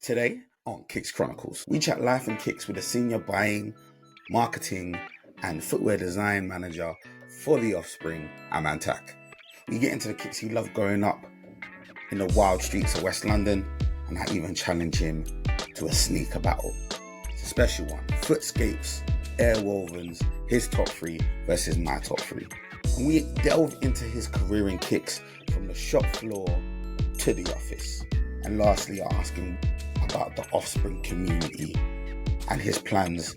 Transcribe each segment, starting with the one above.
Today on Kicks Chronicles, we chat life and kicks with a senior buying, marketing, and footwear design manager for the Offspring, Aman Tak. We get into the kicks he loved growing up in the wild streets of West London, and I even challenge him to a sneaker battle. It's a special one. Footscapes, Airwovens, his top three versus my top three. And we delve into his career in kicks from the shop floor to the office. And lastly, I ask him about the Offspring community and his plans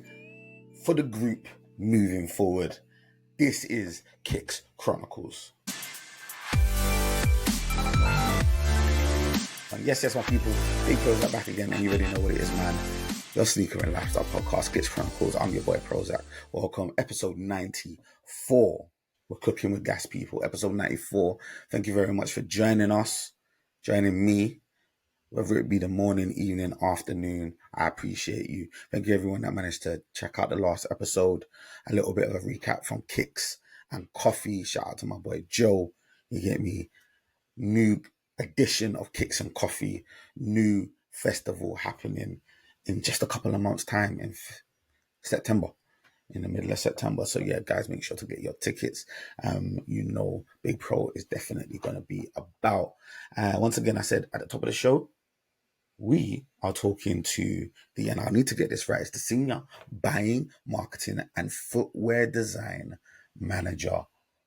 for the group moving forward. This is Kicks Chronicles. And yes, my people, Big Pros are back again, and you already know what it is, man. Your sneaker and lifestyle podcast, Kicks Chronicles. I'm your boy PROZECH. Welcome, episode 94. We're cooking with gas, people. Episode 94. Thank you very much for joining us, joining me. Whether it be the morning, evening, afternoon, I appreciate you. Thank you everyone that managed to check out the last episode. A little bit of a recap from Kicks and Coffee. Shout out to my boy Joe. You get me? New edition of Kicks and Coffee. New festival happening in just a couple of months' time in September. In the middle of September. So yeah, guys, make sure to get your tickets. Big Pro is definitely going to be about. Once again, I said at the top of the show, we are talking to and I need to get this right, it's the Senior Buying, Marketing and Footwear Design Manager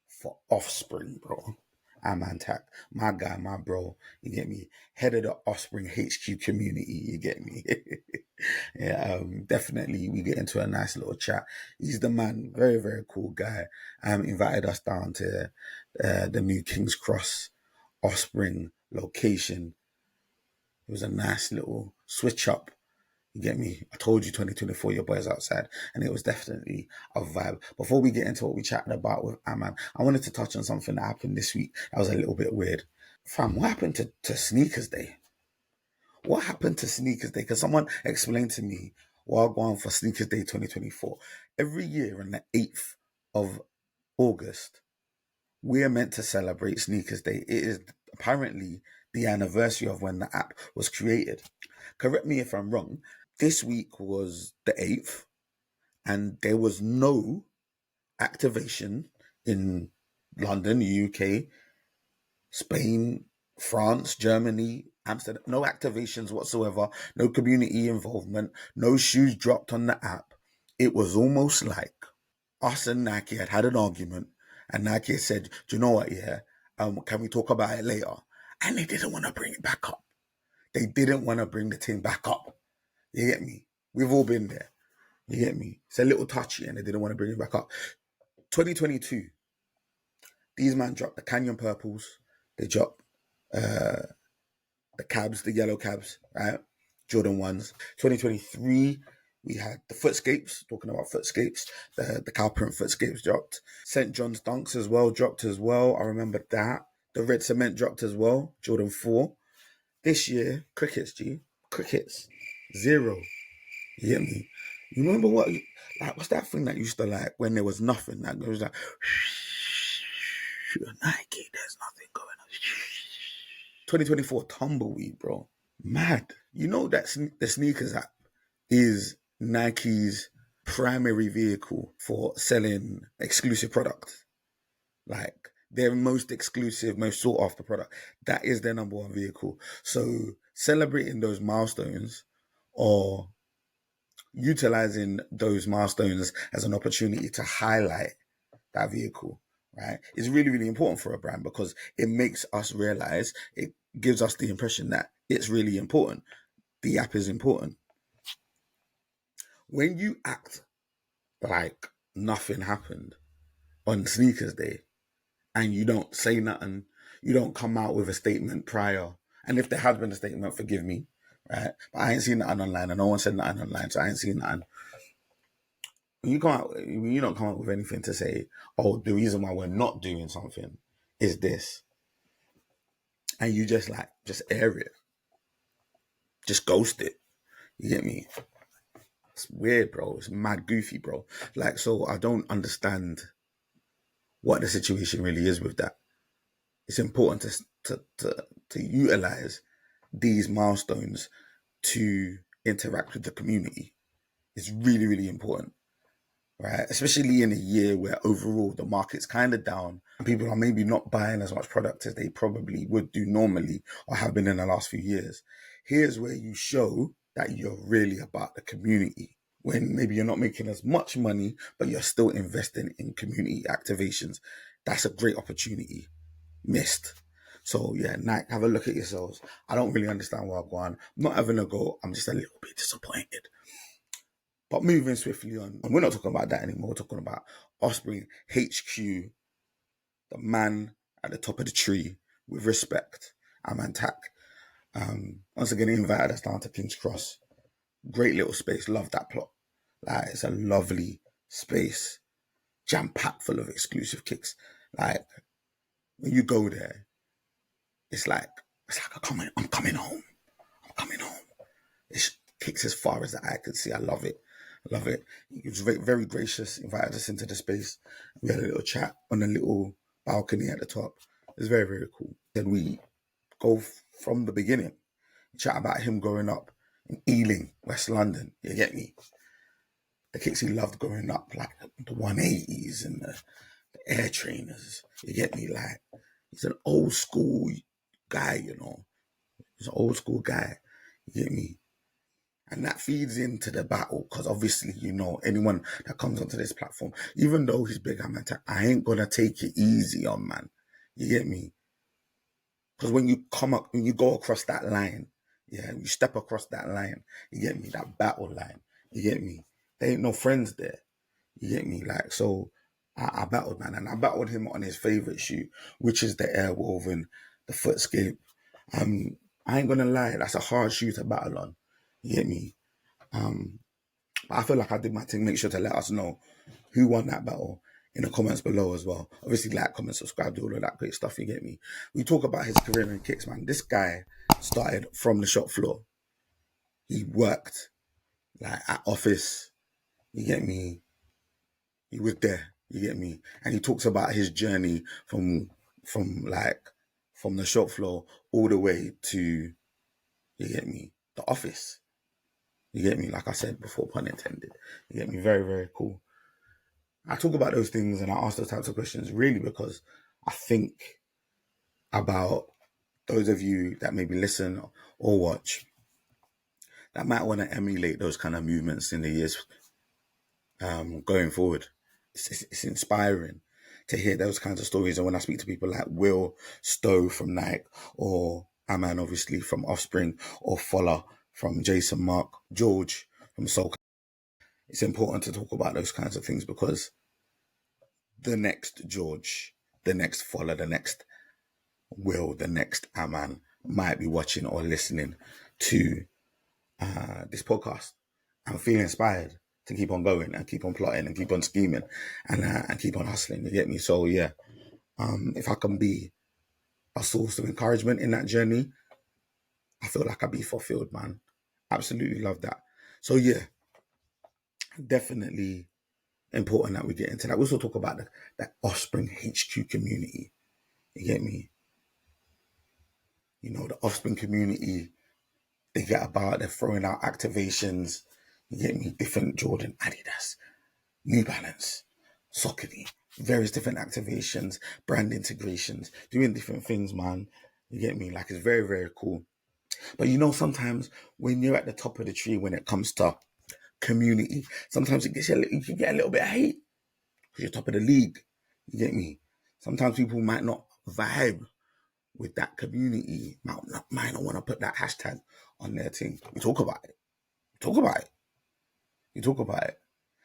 for Offspring, bro. Aman Tak, my guy, my bro, you get me? Head of the Offspring HQ Community, you get me? Definitely we get into a nice little chat. He's the man, very, very cool guy. Invited us down to the new King's Cross Offspring location. It was a nice little switch up. You get me? I told you 2024, your boy's outside. And it was definitely a vibe. Before we get into what we chatted about with Aman, I wanted to touch on something that happened this week. That was a little bit weird. Fam, what happened to Sneakers Day? What happened to Sneakers Day? Because someone explained to me while going for Sneakers Day 2024. Every year on the 8th of August, we're meant to celebrate Sneakers Day. It is apparently the anniversary of when the app was created. Correct me if I'm wrong. This week was the 8th, and there was no activation in London, UK, Spain, France, Germany, Amsterdam. No activations whatsoever, no community involvement, no shoes dropped on the app. It was almost like us and Nike had an argument, and Nike said, do you know what, can we talk about it later? And they didn't want to bring it back up. They didn't want to bring the thing back up. You get me? We've all been there. You get me? It's a little touchy and they didn't want to bring it back up. 2022, these man dropped the Canyon Purples. They dropped the cabs, the yellow cabs, right? Jordan 1s. 2023, we had the Footscapes, talking about Footscapes. The cow print Footscapes dropped. St. John's Dunks as well dropped as well. I remember that. The Red Cement dropped as well. Jordan 4. This year, Crickets, Crickets. 0. You get me? You remember what's that thing that used to like when there was nothing that goes like Nike, there's nothing going on. 2024 tumbleweed, bro. Mad. You know that the sneakers app is Nike's primary vehicle for selling exclusive products. Like their most exclusive, most sought after product. That is their number one vehicle. So celebrating those milestones or utilizing those milestones as an opportunity to highlight that vehicle, right, is really, really important for a brand because it makes us realize, it gives us the impression that it's really important. The app is important. When you act like nothing happened on Sneakers Day and you don't say nothing, you don't come out with a statement prior, and if there has been a statement, forgive me, right? But I ain't seen nothing online, and no one said nothing online, so I ain't seen nothing. When you don't come up with anything to say, oh, the reason why we're not doing something is this, and you just air it, just ghost it. You get me? It's weird, bro. It's mad goofy, bro. Like, so I don't understand what the situation really is with that. It's important to utilize these milestones to interact with the community is really, really important, right? Especially in a year where overall the market's kind of down and people are maybe not buying as much product as they probably would do normally or have been in the last few years. Here's where you show that you're really about the community. When maybe you're not making as much money, but you're still investing in community activations. That's a great opportunity missed. So yeah, Nike, have a look at yourselves. I don't really understand why I'm going. I'm not having a go. I'm just a little bit disappointed. But moving swiftly on, and we're not talking about that anymore. We're talking about Offspring HQ, the man at the top of the tree, with respect, Aman Tak. Once again, he invited us down to King's Cross. Great little space. Love that plot. Like, it's a lovely space, jam packed full of exclusive kicks. Like, when you go there, it's like I'm coming home. I'm coming home. It kicks as far as the eye can see. I love it. I love it. He was very, very gracious, invited us into the space. We had a little chat on a little balcony at the top. It was very, very cool. Then we go from the beginning, chat about him growing up in Ealing, West London. You get me? The kicks he loved growing up, like the 180s and the air trainers. You get me? Like, he's an old school guy, you know. He's an old school guy. You get me? And that feeds into the battle because obviously, you know, anyone that comes onto this platform, even though he's big, I ain't gonna take it easy on, man. You get me? Because when you come up, when you go across that line, yeah, you step across that line, you get me? That battle line, you get me? There ain't no friends there. You get me? Like, so I battled, man, and I battled him on his favorite shoe, which is the Airwoven, the Footscape. I ain't gonna lie, that's a hard shoe to battle on. You get me? But I feel like I did my thing. Make sure to let us know who won that battle in the comments below as well. Obviously, like, comment, subscribe, do all of that great stuff. You get me? We talk about his career in kicks, man. This guy started from the shop floor. He worked like at office. You get me? He was there. You get me? And he talks about his journey from the shop floor all the way to, you get me, the office. You get me? Like I said before, pun intended. You get me? Very, very cool. I talk about those things and I ask those types of questions really because I think about those of you that maybe listen or watch that might want to emulate those kind of movements in the years going forward. It's inspiring to hear those kinds of stories. And when I speak to people like Will Stowe from Nike, or Aman, obviously, from Offspring, or Foller from Jason Mark, George from Soul, it's important to talk about those kinds of things because the next George, the next Foller, the next Will, the next Aman might be watching or listening to this podcast and feel inspired to keep on going and keep on plotting and keep on scheming and keep on hustling. You get me? So yeah, if I can be a source of encouragement in that journey, I feel like I'll be fulfilled, man. Absolutely love that. So yeah, definitely important that we get into that. We also talk about that Offspring HQ community. You get me? You know, the Offspring community, they get about, they're throwing out activations. You get me? Different Jordan, Adidas, New Balance, Saucony, various different activations, brand integrations, doing different things, man. You get me? Like, it's very, very cool. But you know, sometimes when you're at the top of the tree, when it comes to community, sometimes it gets you can get a little bit of hate because you're top of the league. You get me? Sometimes people might not vibe with that community, might not want to put that hashtag on their thing. We talk about it. We talk about it. We talk about it.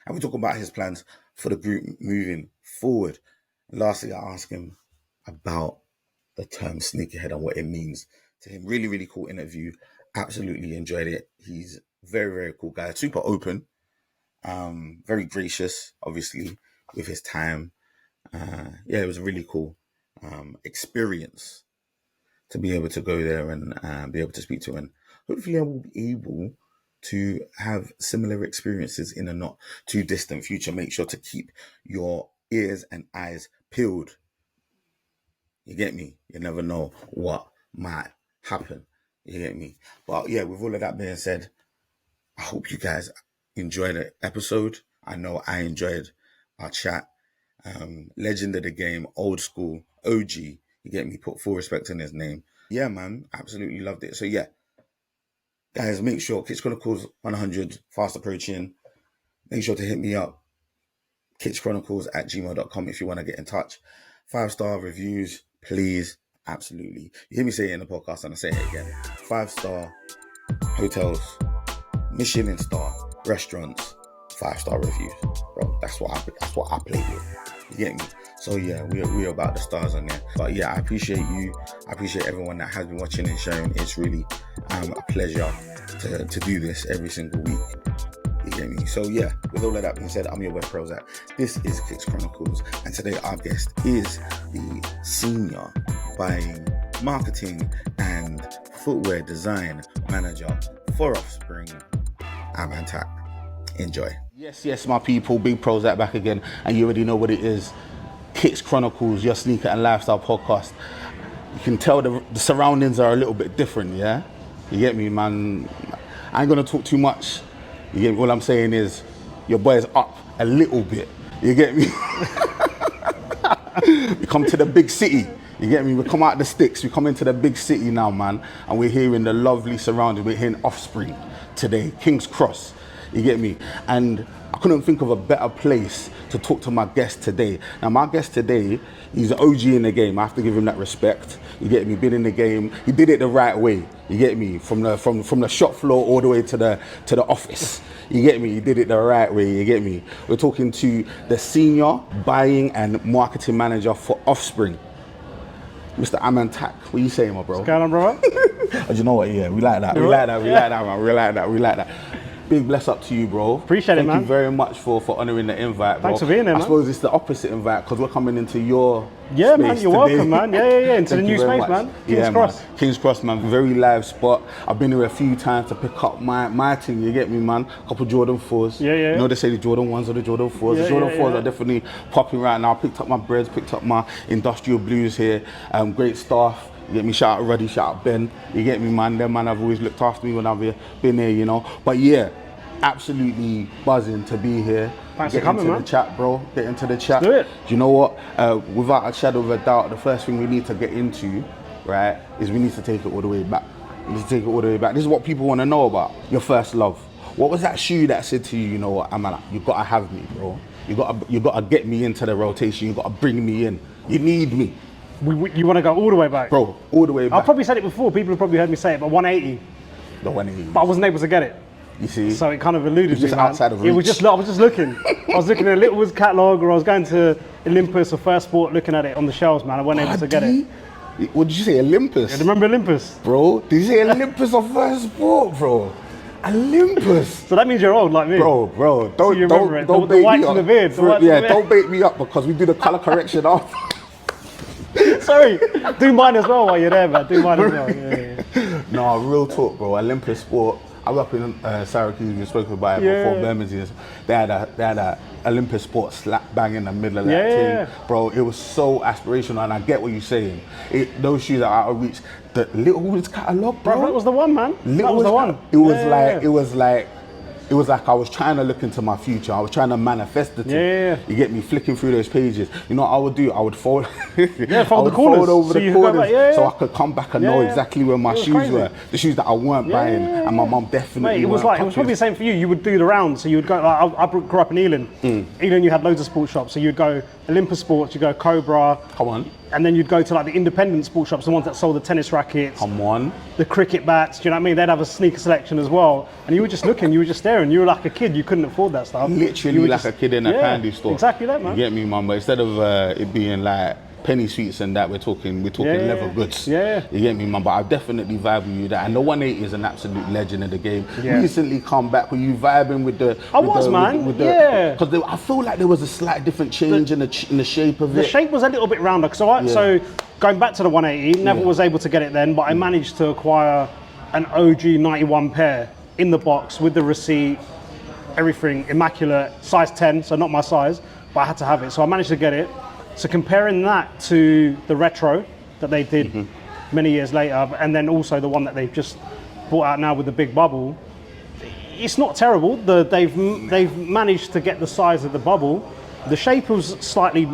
And we talk about his plans for the group moving forward. And lastly, I ask him about the term sneakerhead and what it means to him. Really, really cool interview. Absolutely enjoyed it. He's very, very cool guy. Super open. Very gracious, obviously, with his time. Yeah, it was a really cool experience to be able to go there and be able to speak to him. And hopefully I will be able to have similar experiences in a not too distant future. Make sure to keep your ears and eyes peeled. You get me? You never know what might happen. You get me? But yeah, with all of that being said, I hope you guys enjoyed the episode. I know I enjoyed our chat. Legend of the game, old school, OG. You get me? Put full respect on his name. Yeah, man, absolutely loved it. So yeah, guys, make sure Kicks Chronicles 100 fast approaching. Make sure to hit me up, kickschronicles@gmail.com if you want to get in touch. 5-star reviews, please. Absolutely. You hear me say it in the podcast and I say it again. 5-star hotels, Michelin star restaurants, 5-star reviews. Bro, that's what I play with. You get me? So yeah, we're about the stars on there. But yeah, I appreciate you. I appreciate everyone that has been watching and sharing. It's really a pleasure to do this every single week. You get me? So yeah, with all of that being said, I'm your boy PROZECH. This is Kicks Chronicles, and today our guest is the Senior Buying, Marketing and Footwear Design Manager for Offspring, Aman Tak. Enjoy. Yes, my people, Big PROZECH back again, and you already know what it is. Kicks Chronicles, your sneaker and lifestyle podcast. You can tell the surroundings are a little bit different, yeah? You get me, man? I ain't gonna talk too much. You get me? All I'm saying is, your boy is up a little bit. You get me? We come to the big city. You get me? We come out of the sticks. We come into the big city now, man. And we're here in the lovely surroundings. We're here in Offspring today, King's Cross. You get me? And I couldn't think of a better place to talk to my guest today. Now, my guest today, he's an OG in the game. I have to give him that respect. You get me? Been in the game. He did it the right way. You get me? From the shop floor all the way to the office. You get me? He did it the right way. You get me? We're talking to the Senior Buying and Marketing Manager for Offspring, Mr. Aman Tak. What you saying, my bro? What's going on, bro? Oh, you know what? Yeah, we like that. We like that, man. We like that. Big bless up to you, bro. Appreciate it, man. Thank you very much for honouring the invite, bro. Thanks for being there, man. I suppose it's the opposite invite because we're coming into your yeah, space man. You're today. welcome, man. Yeah. Into the new space, man. King's Cross. Man. King's Cross, man. Very live spot. I've been here a few times to pick up my thing. You get me, man? A couple Jordan 4s. Yeah. You know they say the Jordan 1s or the Jordan 4s. The Jordan 4s are definitely popping right now. I picked up my breads, picked up my industrial blues here. Great staff. You get me? Shout out Ruddy, shout out Ben. You get me, man? Them man have always looked after me when I've been here, you know. But yeah, absolutely buzzing to be here. Thanks for coming, man. Get into the chat, bro. Get into the chat. Let's do it. Do you know what? Without a shadow of a doubt, the first thing we need to get into, right, is we need to take it all the way back. We need to take it all the way back. This is what people want to know about. Your first love. What was that shoe that said to you, you know what, Aman, you gotta have me, bro. You gotta get me into the rotation. You gotta bring me in. You need me. You want to go all the way back? Bro, all the way back. I've probably said it before. People have probably heard me say it, but 180. The 180. But I wasn't able to get it. You see? So it kind of eluded me, just man. outside of reach. I was just looking. I was looking at Littlewood's catalogue, or I was going to Olympus or First Sport looking at it on the shelves, man. I wasn't able to get it. What did you say, Olympus? Yeah, remember Olympus? Bro, did you say Olympus or First Sport, bro? Olympus. So that means you're old like me. Bro, don't so you remember it. The whites and the beard. Don't bait me up because we do the colour correction after. Sorry, do mine as well while you're there, man. Do mine as well. Yeah. No, real talk, bro. Olympus Sport. I grew up in Syracuse. We spoke about it before. Birmingham. They had a Olympus Sport slap bang in the middle of that thing, bro. It was so aspirational, and I get what you're saying. Those shoes are out of reach. The Littlewood's catalogue, bro. That was the one, man. That was the one. It was like I was trying to look into my future. I was trying to manifest the thing. You get me? Flicking through those pages. You know what I would do? I would fold. Fold the corners. Fold over so the corners so I could come back and know exactly where my shoes were. The shoes that I weren't buying, and my mum definitely. Mate, it was probably the same for you. You would do the rounds. So you would go. Like, I grew up in Ealing. Ealing, you had loads of sports shops. So you'd go Olympus Sports. You go Cobra. Come on. And then you'd go to like the independent sports shops, the ones that sold the tennis rackets. Come on. The cricket bats, do you know what I mean? They'd have a sneaker selection as well. And you were just looking, you were just staring. You were like a kid, you couldn't afford that stuff. Literally like a kid in a candy store. Exactly that, man. You get me, man? But instead of it being like penny sweets and that, we're talking leather goods. You get me, man? But I definitely vibe with you that. And the 180 is an absolute legend of the game. Recently come back, were you vibing with the... Because I feel like there was a slight different change in the shape of it. The shape was a little bit rounder. So going back to the 180, never was able to get it then, but I managed to acquire an OG 91 pair in the box with the receipt, everything immaculate, size 10, so not my size, but I had to have it. So I managed to get it. So comparing that to the retro that they did many years later, and then also the one that they've just brought out now with the big bubble. It's not terrible. They've managed to get the size of the bubble. The shape was slightly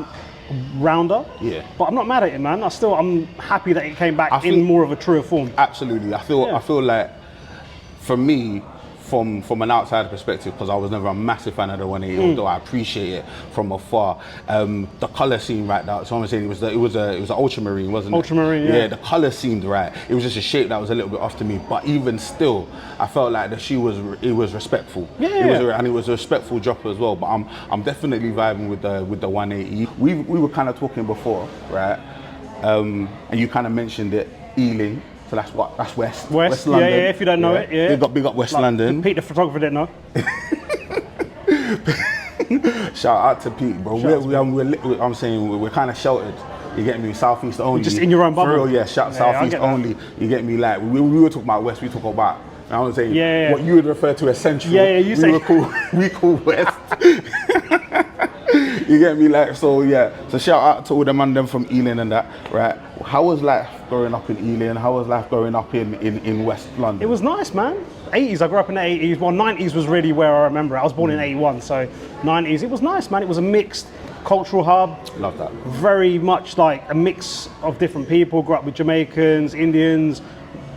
rounder. Yeah. But I'm not mad at it, man. I'm happy that it came back in more of a truer form. Absolutely. I feel like, for me, from an outside perspective, because I was never a massive fan of the 180, although I appreciate it from afar. The color seemed right. So I'm saying it was an ultramarine, wasn't it? Ultramarine, yeah. Yeah, the color seemed right. It was just a shape that was a little bit off to me. But even still, I felt like the shoe was respectful. Yeah. And it was a respectful dropper as well. But I'm definitely vibing with the 180. We were kind of talking before, right? And you kind of mentioned it, Ealing. So that's West London. Yeah, if you don't know it, yeah. Big up West London. Pete the photographer didn't know. Shout out to Pete, bro. I'm saying we're kind of sheltered. You get me? Southeast only. Just in your own bubble. For real, yeah. Southeast only. You get me? Like we were talking about West. We talk about. I was saying what you would refer to as Central. Yeah, you say. We call West. You get me? Like, so yeah. So shout out to all the man them from Ealing and that, right? How was life growing up in Ealing? How was life growing up in West London? It was nice, man. 80s, I grew up in the 80s. Well, 90s was really where I remember it. I was born in 81, so 90s. It was nice, man. It was a mixed cultural hub. Love that. Very much like a mix of different people. Grew up with Jamaicans, Indians,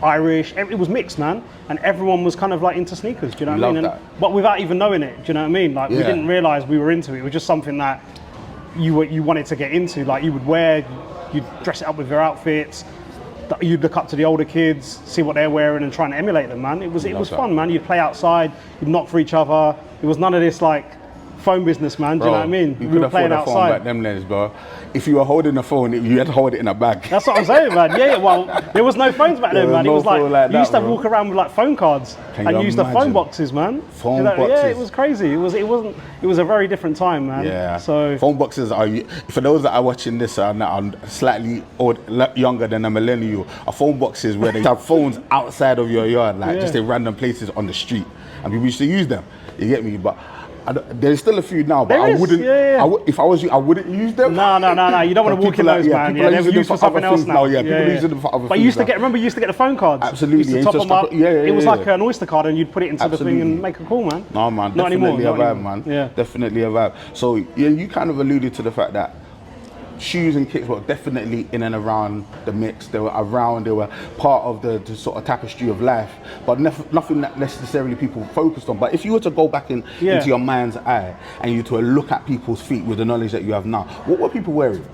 Irish. It was mixed, man. And everyone was kind of like into sneakers, do you know what I mean? But without even knowing it, do you know what I mean? Like we didn't realise we were into it. It was just something that you wanted to get into. Like you would wear, you'd dress it up with your outfits. You'd look up to the older kids, see what they're wearing and try and emulate them, man. It was fun, man. You'd play outside, you'd knock for each other. It was none of this like phone business, man. Do you know what I mean? You could afford a phone back them days, bro. If you were holding the phone, you had to hold it in a bag. That's what I'm saying, man. Yeah, well, there was no phones back then, man. It was like you used to walk around with like phone cards and use the phone boxes, man. Phone boxes. Yeah, it was crazy. It was a very different time, man. Yeah. So phone boxes are, for those that are watching this and are slightly younger than a millennial, a phone box is where they have phones outside of your yard, like just in random places on the street, and people used to use them. You get me? But there's still a few now, but I wouldn't. If I was you, I wouldn't use them. No. You don't want to walk in those, man. Yeah, they're used for something else now. Yeah, people use them for other things. But you used to get the phone cards. Absolutely. You used to top them up. It was like an Oyster card, and you'd put it into the thing and make a call, man. No, man. Not definitely anymore. a vibe, man. Yeah. Definitely a vibe. So yeah, you kind of alluded to the fact that shoes and kicks were definitely in and around the mix. They were part of the sort of tapestry of life, but nothing that necessarily people focused on. But if you were to go back into your mind's eye and you to look at people's feet with the knowledge that you have now, what were people wearing?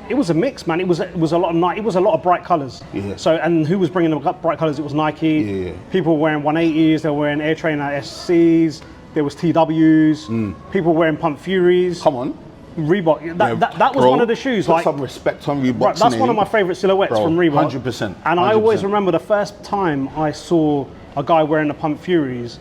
It was a mix, man. It was a lot of It was a lot of bright colours. Yeah. So, and who was bringing the bright colours? It was Nike. Yeah. People were wearing 180s. They were wearing Air Trainer SCs. There was TWs. People were wearing Pump Furies. Come on. Reebok. That was one of the shoes. Put like some respect on Reebok. Right, that's one of my favourite silhouettes from Reebok. 100%. And I always remember the first time I saw a guy wearing the Pump Furies,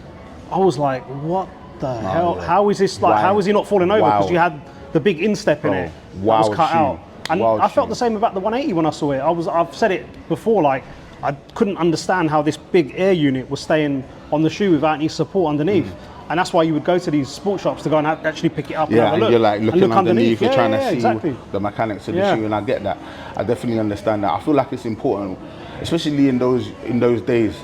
I was like, what the hell? Yeah. How is this like? How is he not falling over? Because you had the big instep in it that was cut out. And I felt the same about the 180 when I saw it. I've said it before, like I couldn't understand how this big air unit was staying on the shoe without any support underneath. And that's why you would go to these sports shops to go and actually pick it up and have a look. You're like looking underneath, you're trying to see the mechanics of the shoe, and I get that. I definitely understand that. I feel like it's important, especially in those days,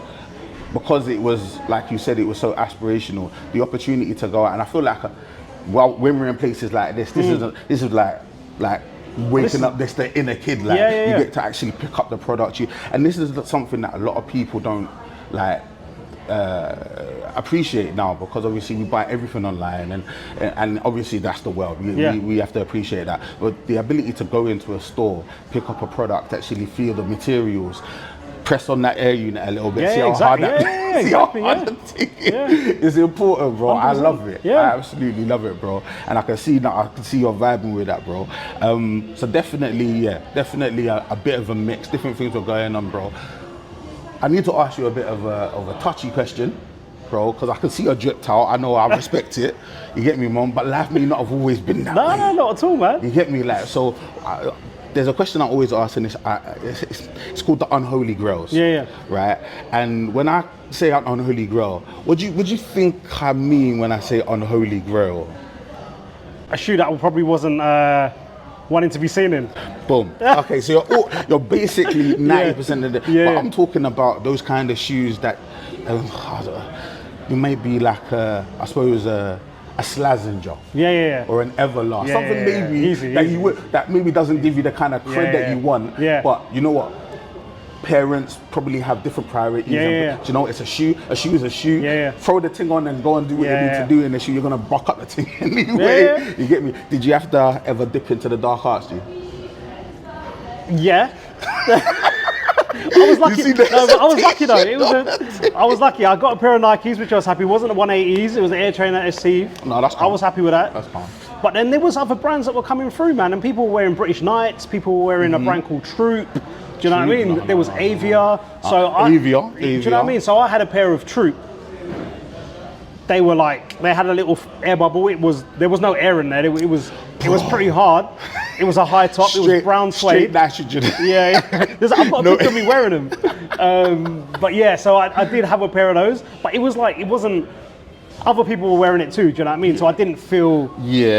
because it was, like you said, it was so aspirational, the opportunity to go out. And I feel like when we're in places like this, this is like waking up the inner kid, like you get to actually pick up the product. And this is something that a lot of people don't like appreciate now, because obviously we buy everything online, and obviously that's the world. We have to appreciate that. But the ability to go into a store, pick up a product, actually feel the materials, press on that air unit a little bit, see how hard the thing is important, bro. 100%. I love it. I absolutely love it, bro. And I can see you're vibing with that, bro. So definitely a bit of a mix. Different things were going on, bro. I need to ask you a bit of a touchy question, bro, because I can see your dripped out. I know, I respect it. You get me, mom? But life may not have always been that way. No, not at all, man. You get me? Like, so there's a question I always ask, and it's called the unholy grails. Right? And when I say an unholy grail, what do you think I mean when I say unholy grail? A shoe that probably wasn't wanting to be seen in. Boom. Okay, so you're basically 90% of the. Yeah. But I'm talking about those kind of shoes that you may be like I suppose a Slazenger. Yeah. Or an Everlast. Something maybe Easy. that maybe doesn't give you the kind of cred that you want. Yeah. But you know what? Parents probably have different priorities. Do you know, it's a shoe. A shoe is a shoe. Throw the thing on and go and do what you need to do in the shoe. You're gonna buck up the thing anyway. You get me? Did you have to ever dip into the dark arts, dude? Yeah. I was lucky. I was lucky though. I was lucky. I got a pair of Nikes, which I was happy. It wasn't the 180s. It was an Air Trainer SC. No, that's calm. I was happy with that. That's calm. But then there was other brands that were coming through, man, and people were wearing British Knights. People were wearing a brand called Troop. Do you know what I mean? There was Avia. So Avia. Do you know what I mean? So I had a pair of Troop. They were like, they had a little air bubble. There was no air in there. It was pretty hard. It was a high top. It was brown suede. Straight nitrogen. Yeah. I've got a picture of me wearing them. But yeah, so I did have a pair of those. But it was like, it wasn't. Other people were wearing it too. Do you know what I mean? So I didn't feel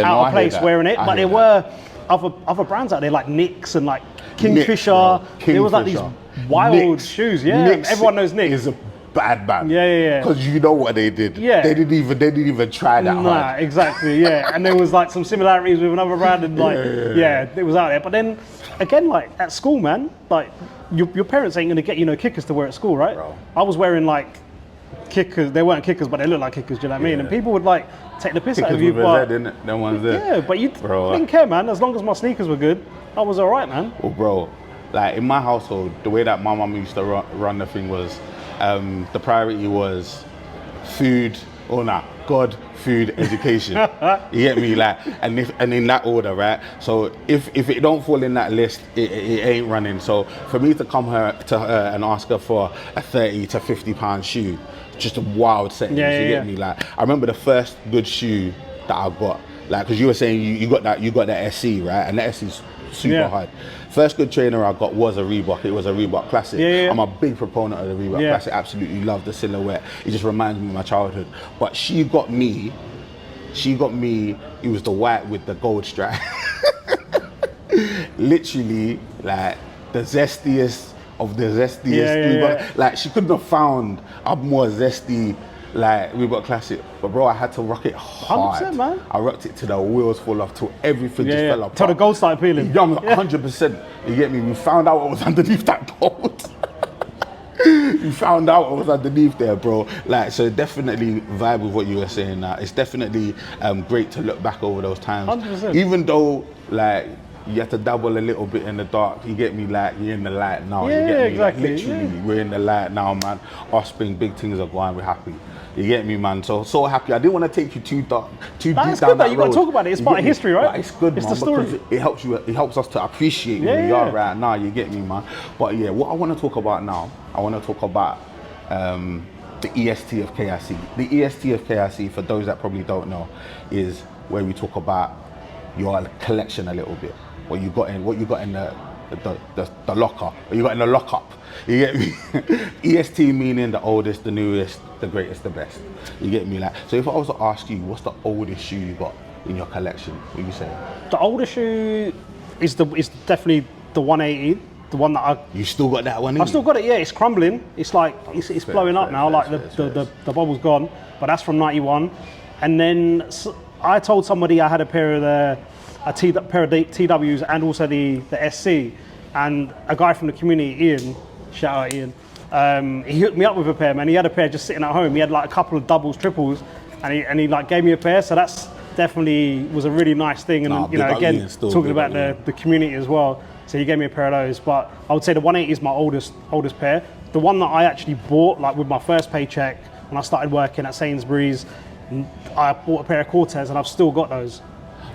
out of place wearing it. But there were other brands out there like Knicks and like Kingfisher. There was like these wild shoes. Yeah, Knicks, everyone knows Knicks. Is a bad band. Yeah. Because you know what they did. Yeah. They didn't even try that hard. Nah, exactly. Yeah, and there was like some similarities with another brand, and like it was out there. But then again, like at school, man, like your parents ain't gonna get kickers to wear at school, right? Bro. I was wearing like kickers. They weren't kickers, but they looked like kickers. Do you know what I mean? And people would like take the piss out of you. But them ones there. Yeah, but you didn't care, man. As long as my sneakers were good, I was all right, man. Well, bro, like in my household, the way that my mum used to run the thing was, the priority was food, God, food, education. You get me? Like, and in that order, right? So if it don't fall in that list, it ain't running. So for me to come to her and ask her for a 30 to 50 pound shoe, just a wild setting. You get me? Like, I remember the first good shoe that I got, like, because you were saying you got that SC, right? And the SC's super hard. First good trainer I got was a Reebok. It was a Reebok Classic. I'm a big proponent of the Reebok Classic. Absolutely love the silhouette. It just reminds me of my childhood. But she got me. It was the white with the gold stripe. Literally, like the zestiest of the zestiest Reebok. Like, she couldn't have found a more zesty like Reebok Classic, but bro, I had to rock it hard. 100%, man. I rocked it till the wheels fall off, till everything just fell apart. Till the gold started peeling. 100%. You get me? We found out what was underneath that gold. You found out what was underneath there, bro. Like, so definitely vibe with what you were saying. It's definitely great to look back over those times. 100%. Even though, like, you have to dabble a little bit in the dark. You get me? Like, you're in the light now. Yeah, you get me? exactly. Like, literally, we're in the light now, man. Offspring, big things are going. We're happy. You get me, man? So happy. I didn't want to take you too deep down that road. You got to talk about it. It's part of history, right? But it's good, it's man. the story. Because it helps us to appreciate where we are right now. You get me, man? But yeah, what I want to talk about now, I want to talk about the EST of KIC. The EST of KIC, for those that probably don't know, is where we talk about your collection a little bit. What you got in the locker, what you got in the lockup. You get me? EST meaning the oldest, the newest, the greatest, the best. You get me? Like, so if I was to ask you, what's the oldest shoe you got in your collection? What do you say? The oldest shoe is definitely the 180. The one that You still got that one? I still got it. Yeah, it's crumbling. It's like it's blowing up now. Like the bubble's gone. But that's from '91. And then I told somebody I had a pair of pair of TWs and also the SC. And a guy from the community, Ian, shout out Ian, he hooked me up with a pair, man. He had a pair just sitting at home. He had like a couple of doubles, triples, and he like gave me a pair. So that's definitely was a really nice thing. And again, talking about the community as well. So he gave me a pair of those. But I would say the 180 is my oldest pair. The one that I actually bought, like with my first paycheck when I started working at Sainsbury's, I bought a pair of Cortez, and I've still got those.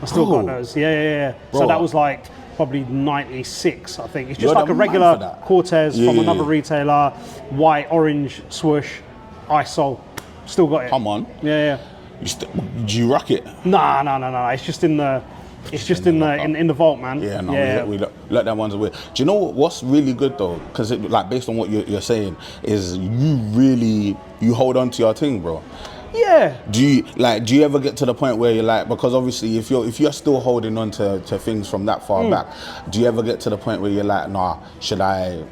Got those. Yeah. Bro, so that was like probably 96, I think. It's just like a regular Cortez from another retailer, white, orange, swoosh, ice sole. Still got it. Come on. Yeah. Do you rock it? No. It's just in the vault, man. Yeah, no. We let that one's away. Do you know what's really good though? Because like based on what you're saying, is you hold on to your thing, bro. Yeah. Do you ever get to the point where you're like, because obviously if you're still holding on to things from that far back, do you ever get to the point where you're like, nah, should I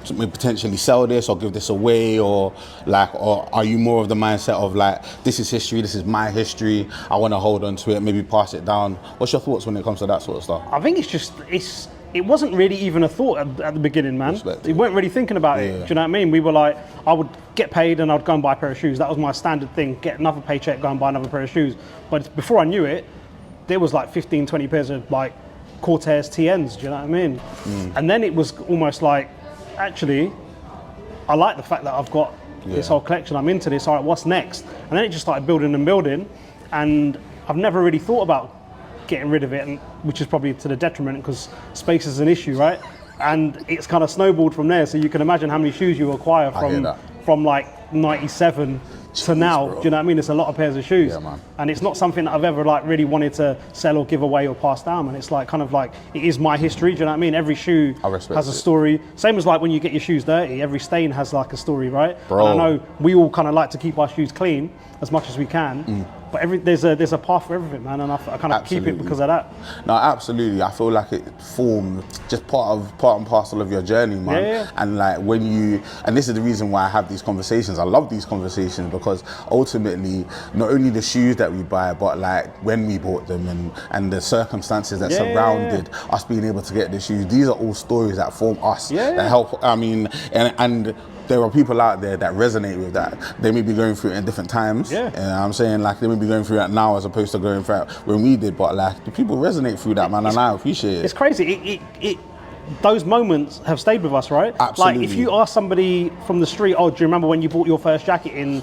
potentially sell this or give this away, or are you more of the mindset of like, this is history, this is my history, I want to hold on to it, maybe pass it down? What's your thoughts when it comes to that sort of stuff? I think it wasn't really even a thought at the beginning, man. We weren't really thinking about it. Do you know what I mean? We were like, I would get paid and I'd go and buy a pair of shoes. That was my standard thing. Get another paycheck, go and buy another pair of shoes. But before I knew it, there was like 15, 20 pairs of like Cortez TNs. Do you know what I mean? And then it was almost like, actually, I like the fact that I've got this whole collection. I'm into this. All right, what's next? And then it just started building and building. And I've never really thought about getting rid of it, and which is probably to the detriment because space is an issue, right? And it's kind of snowballed from there. So you can imagine how many shoes you acquire from like 97 to now. Bro. Do you know what I mean? It's a lot of pairs of shoes. Yeah, man. And it's not something that I've ever like really wanted to sell or give away or pass down. And it's like kind of like, it is my history. Do you know what I mean? Every shoe has a story. Same as like when you get your shoes dirty, every stain has like a story, right? Bro. And I know we all kind of like to keep our shoes clean as much as we can. But there's a path for everything, man, and I kind of keep it because of that. No, absolutely. I feel like it formed just part and parcel of your journey, man. Yeah. And like and this is the reason why I have these conversations. I love these conversations because ultimately, not only the shoes that we buy, but like when we bought them and the circumstances that surrounded us being able to get the shoes. These are all stories that form us, that help. I mean, and there are people out there that resonate with that. They may be going through it in different times. Yeah. And I'm saying like they may be going through it now as opposed to going through it when we did, but like the people resonate through that, man, and I appreciate it. It's crazy. Those moments have stayed with us, right? Absolutely. Like if you ask somebody from the street, oh, do you remember when you bought your first jacket in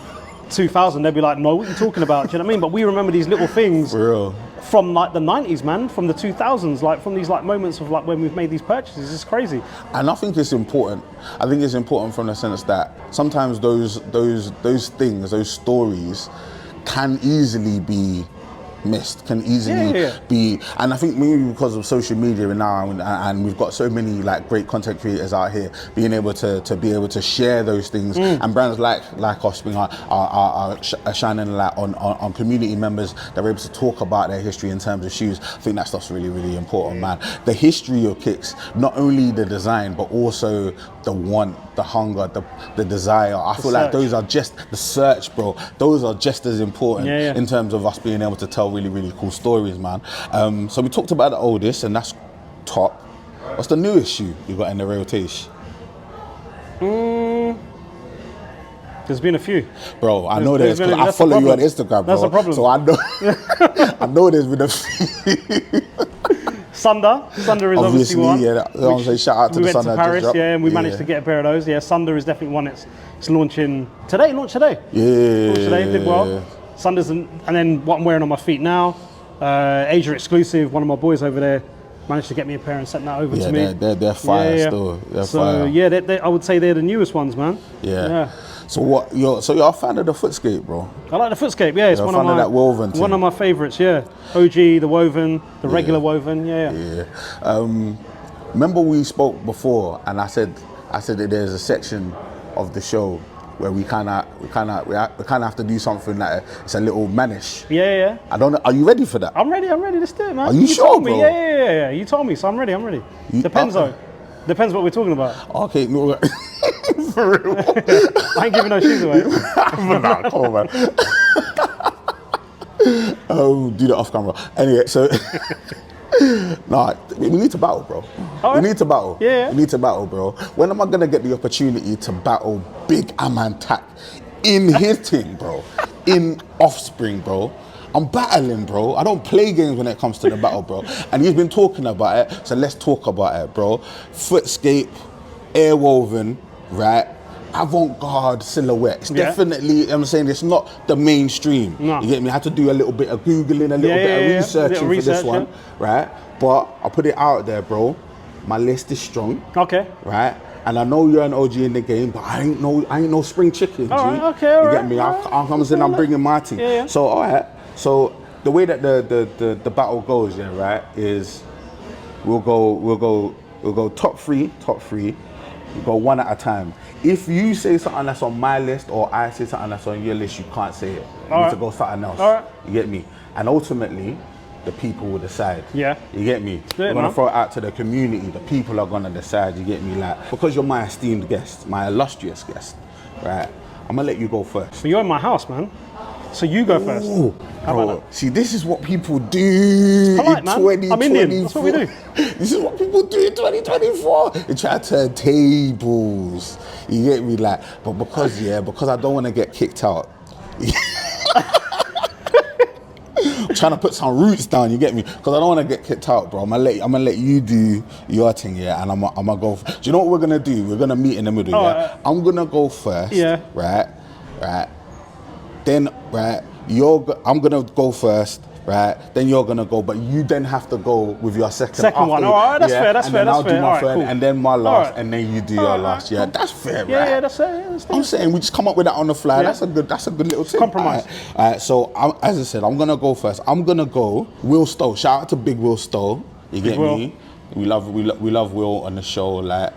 2000? They'd be like, no, what are you talking about? Do you know what I mean? But we remember these little things. For real. From like the 90s, man, from the 2000s, like from these like moments of like when we've made these purchases. It's crazy. And I think it's important. I think it's important from the sense that sometimes those things, those stories can easily be missed, can easily be, and I think maybe because of social media now, and we've got so many like great content creators out here being able to share those things, and brands like Offspring are shining a light on community members that are able to talk about their history in terms of shoes. I think that stuff's really, really important, man. The history of Kicks, not only the design, but also the want, the hunger, the desire. I feel like those are just the search, bro. Those are just as important in terms of us being able to tell really, really cool stories, man. So we talked about the oldest, and that's top. What's the newest shoe you got in the rotation? There's been a few. Bro, I know there's, because I follow you on Instagram, bro. That's a problem. So I know, I know there's been a few. Sunder is obviously one. Yeah, I'm saying shout out to the Sunder. We went to Paris, and we managed to get a pair of those. Yeah, Sunder is definitely one. It's launching today. Launched today. Yeah. Today did well. Sunder's and then what I'm wearing on my feet now. Asia exclusive. One of my boys over there managed to get me a pair and sent that over to me. They're fire still. They're fire. Yeah, I would say they're the newest ones, man. Yeah. So you're a fan of the Footscape, bro? I like the Footscape. Yeah, it's one of that woven thing. One of my favorites. Yeah, OG, the woven, the regular woven. Yeah. Remember we spoke before, and I said that there's a section of the show where we kind of have to do something like it's a little mannish. Yeah. I don't know. Are you ready for that? I'm ready. Let's do it, man. Are you sure, bro? Yeah. You told me, so I'm ready. Depends though. Depends what we're talking about. Okay, no. For real. I ain't giving no shoes away. Nah, come on, man. Do that off camera. Anyway, so we need to battle, bro. Right. We need to battle. Yeah. We need to battle, bro. When am I gonna get the opportunity to battle Big Aman Tak in his thing, bro? In Offspring, bro. I'm battling, bro. I don't play games when it comes to the battle, bro. And he's been talking about it, so let's talk about it, bro. Footscape, airwoven, right? Avant-garde silhouette. It's definitely, I'm saying, it's not the mainstream. No. You get me? I had to do a little bit of Googling, a little bit of researching for this one, right? But I'll put it out there, bro. My list is strong. Okay. Right? And I know you're an OG in the game, but I ain't no spring chicken, G. All right. You get me? I'm bringing my team. Yeah. So, all right. So the way that the battle goes, right, is we'll go top three, You go one at a time. If you say something that's on my list or I say something that's on your list, you can't say it. You need to go something else. All right. You get me? And ultimately, the people will decide. Yeah. You get me? We're gonna throw it out to the community. The people are gonna decide. You get me? Like, because you're my esteemed guest, my illustrious guest, right? I'm gonna let you go first. But you're in my house, man. So you go first. Ooh, bro, see, this is what people do Polite, in man. 2024. I'm Indian. That's what we do. This is what people do in 2024. They try to turn tables. You get me? Like, but because I don't want to get kicked out. I'm trying to put some roots down, you get me? Because I don't want to get kicked out, bro. I'm gonna let you do your thing, yeah, and I'm gonna go. Do you know what we're gonna do? We're gonna meet in the middle, yeah. I'm gonna go first, yeah. Right. Then, right, I'm gonna go first, right? Then you're gonna go, but you then have to go with your second one. All right, that's fair. That's and fair. Then That's I'll fair. do my third, cool. and then my last, right. and then you do your last. Yeah, that's fair, right? Yeah, that's fair. Yeah, I'm saying we just come up with that on the fly. Yeah. That's a good little thing. Compromise. All right. So as I said, I'm gonna go first. I'm gonna go Will Stowe. Shout out to Big Will Stowe. You get me? We love Will on the show. Like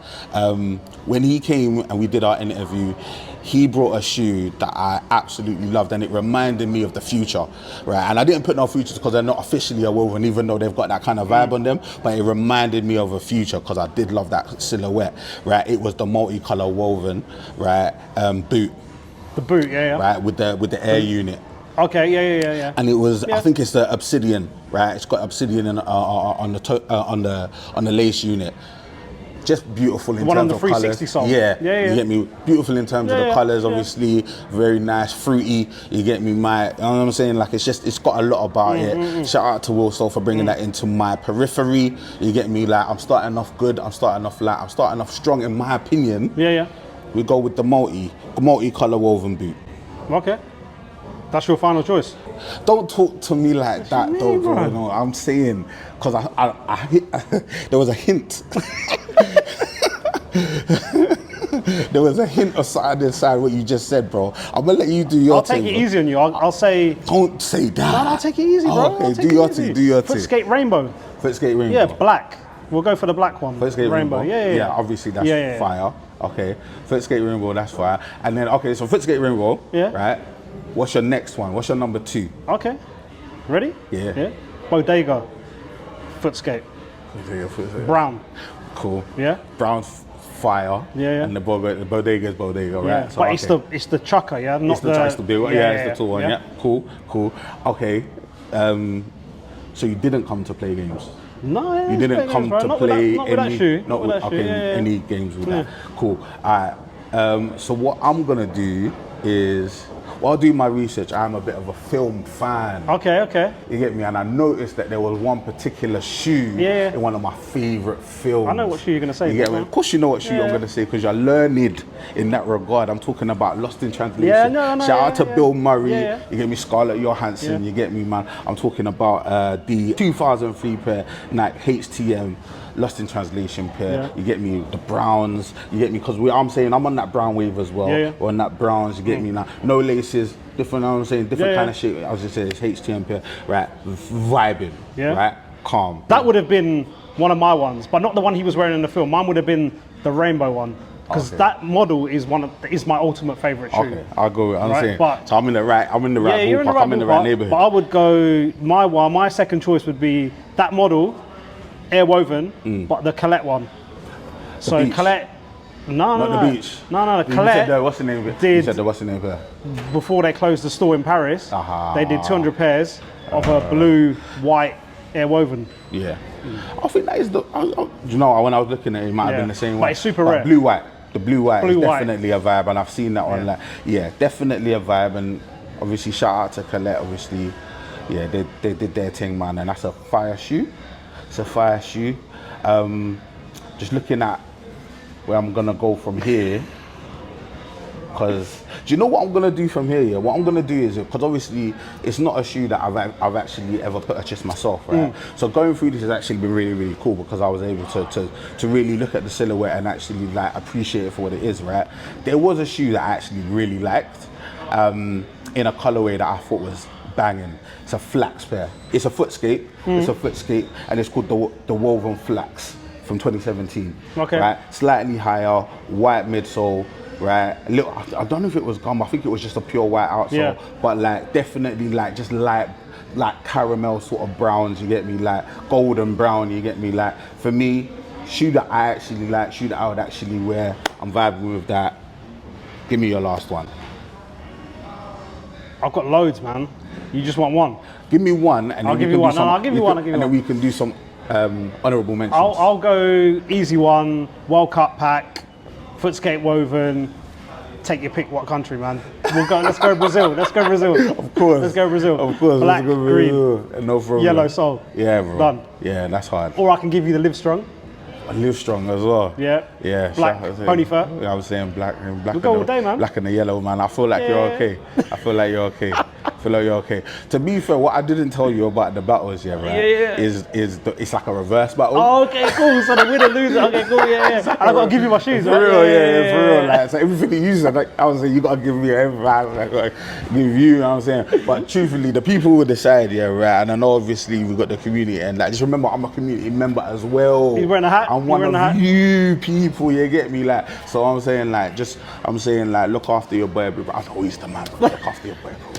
when he came and we did our interview, he brought a shoe that I absolutely loved, and it reminded me of the Future, right? And I didn't put no Futures because they're not officially a woven, even though they've got that kind of vibe on them. But it reminded me of a Future because I did love that silhouette, right? It was the multicolor woven, right? Boot. The boot, yeah. Right, with the air unit. Okay, yeah. And it was, I think it's the obsidian, right? It's got obsidian on the lace unit. Just beautiful in terms of colours. 360 sole. Yeah, yeah. You get me? Beautiful in terms of the colours, obviously. Very nice, fruity. You get me? You know what I'm saying? Like, it's got a lot about it. Shout out to Will Stowe for bringing that into my periphery. You get me? Like, I'm starting off good. I'm starting off light. I'm starting off strong, in my opinion. Yeah. We go with the multi-colour woven boot. Okay. That's your final choice. Don't talk to me like that, though, bro. You know, I'm saying, because there was a hint. There was a hint of side inside what you just said, bro. I'm gonna let you do your thing. I'll take it easy on you. I'll say. Don't say that. No, I'll take it easy, bro. Okay, do your thing. Footscape Rainbow. Footscape Rainbow. Yeah, black. We'll go for the black one. Footscape Rainbow. Yeah. Obviously, that's fire. Okay, Footscape Rainbow, that's fire. And then, okay, so Footscape Rainbow, right? What's your next one? What's your number 2? Okay. Ready? Yeah. Bodega. Footscape. Brown. Cool. Yeah. Brown's fire. Yeah. And the bodega is bodega, right? So, but it's the chucker, yeah, not it's the big one. Yeah, it's the tall one. Yeah. Cool. Okay. So you didn't come to play games. No, you didn't come to play any games with that. Cool. All right. So what I'm gonna do is, while doing my research, I'm a bit of a film fan. Okay. You get me? And I noticed that there was one particular shoe in one of my favorite films. I know what shoe you're gonna say. You get me? Of course you know what shoe I'm gonna say, because you're learned in that regard. I'm talking about Lost in Translation. Shout out to Bill Murray. You get me? Scarlett Johansson. You get me, man? I'm talking about the 2003 pair Nike HTM Lost in Translation pair. You get me? The browns. You get me? Because I'm saying I'm on that brown wave as well. We're on that browns. You get me? Now, no laces. Different. You know what I'm saying? Different kind of shape. I was just saying it's HTM pair. Right. Vibing. Right. Calm. That would have been one of my ones, but not the one he was wearing in the film. Mine would have been the rainbow one, because that model is my ultimate favorite shoe. Okay, I'll go with it. I'm saying. But, so I'm in the right ballpark. I'm in the right neighborhood. But I would go, my second choice would be that model, air woven, but the Colette one. So Colette. No. The beach. No. You Colette. said what's the name of it? You said what's the name of it? Before they closed the store in Paris, they did 200 pairs of a blue, white, air woven. Yeah. I think that is the. You know, when I was looking at it, it might have been the same one. But it's super rare. Blue white. The blue white is definitely a vibe, and I've seen that one. Like, definitely a vibe, and obviously shout out to Colette. Obviously, they did their thing, man, and that's a fire shoe. It's a fire shoe. Just looking at where I'm gonna go from here, because do you know what I'm gonna do from here? Yeah, what I'm gonna do is, because obviously it's not a shoe that I've actually ever purchased myself, right? So going through this has actually been really, really cool, because I was able to really look at the silhouette and actually like appreciate it for what it is, right? There was a shoe that I actually really liked, in a colorway that I thought was banging. It's a flax pair. It's a Footscape. It's a Footscape, and it's called the woven flax. from 2017. Okay. Right, slightly higher, white midsole. Right, a little, I don't know if it was gum. I think it was just a pure white outsole. Yeah. But like definitely like just light, like caramel sort of browns. You get me? Like golden brown. You get me? Like for me, shoe that I actually like, shoe that I would actually wear. I'm vibing with that. Give me your last one. I've got loads, man. You just want one? Give me one, and I'll give you one. No, I'll give you one. I'll give you one. And then we can do some honourable mentions. I'll go easy one. World Cup pack, Footscape woven. Take your pick. What country, man? We'll go. Let's go Brazil. Let's go Brazil. Of course. Let's go Brazil. Of course. Black, let's go green, Brazil. No problem. yellow sole. Yeah, bro. Done. Yeah, that's hard. Or I can give you the Live Strong. I live strong as well. Yeah. Yeah. Black, pony fur. Yeah, I was saying black and black. We'll go all day, man. Black and the yellow, man. I feel like you're okay. I feel like you're okay. I feel like you're okay. To be fair, what I didn't tell you about the battles, right? Is it's like a reverse battle. Oh, okay, cool. So the winner loser. Okay, cool. Yeah. And I gotta give you my shoes. For right? real, yeah, for real. Like, so everything you use, like I was saying, you gotta give me everything. I gotta give you. You know what I'm saying? But truthfully, the people will decide, right? And I know obviously we've got the community, and like just remember, I'm a community member as well. He's wearing a hat. I'm one of you people. You get me? Like, so I'm saying like, look after your boy. Bro. I'm always the man. Bro. Look after your boy, bro.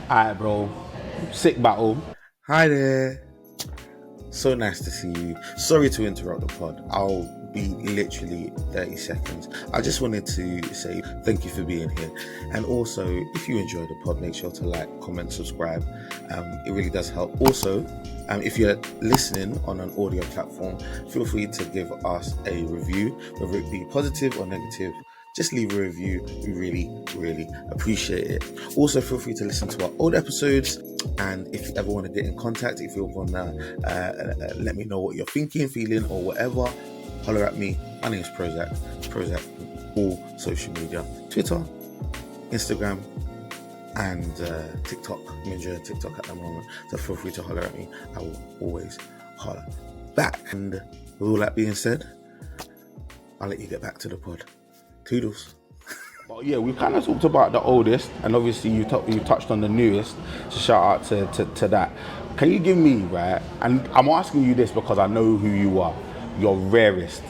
Alright, bro. Sick battle. Hi there. So nice to see you. Sorry to interrupt the pod. I'll be literally 30 seconds. I just wanted to say thank you for being here. And also, if you enjoy the pod, make sure to like, comment, subscribe. It really does help. Also, if you're listening on an audio platform, feel free to give us a review, whether it be positive or negative. Just leave a review. We really, really appreciate it. Also, feel free to listen to our old episodes. And if you ever want to get in contact, if you want to let me know what you're thinking, feeling, or whatever, holler at me. My name is PROZECH. PROZECH on all social media. Twitter, Instagram, and TikTok. I'm enjoying TikTok at the moment. So feel free to holler at me. I will always holler back. And with all that being said, I'll let you get back to the pod. Toodles. But yeah, we kind of talked about the oldest, and obviously you touched on the newest. So shout out to that. Can you give me, right? And I'm asking you this because I know who you are. Your rarest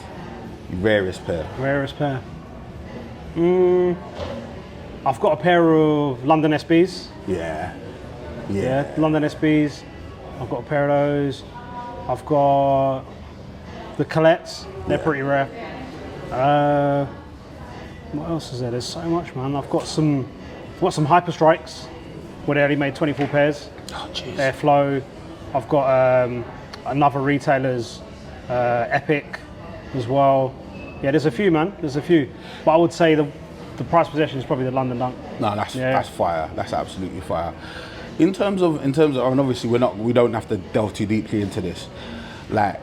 pair. Rarest pair. I've got a pair of London SBs. Yeah. London SBs. I've got a pair of those. I've got the Colettes. They're pretty rare. What else is there? There's so much, man. I've got some Hyper Strikes where they only made 24 pairs. Oh, jeez. Airflow. I've got another retailer's Epic as well. Yeah, there's a few, man. There's a few. But I would say the price possession is probably the London Dunk. No, that's fire. That's absolutely fire. In terms of, and obviously we don't have to delve too deeply into this. Like,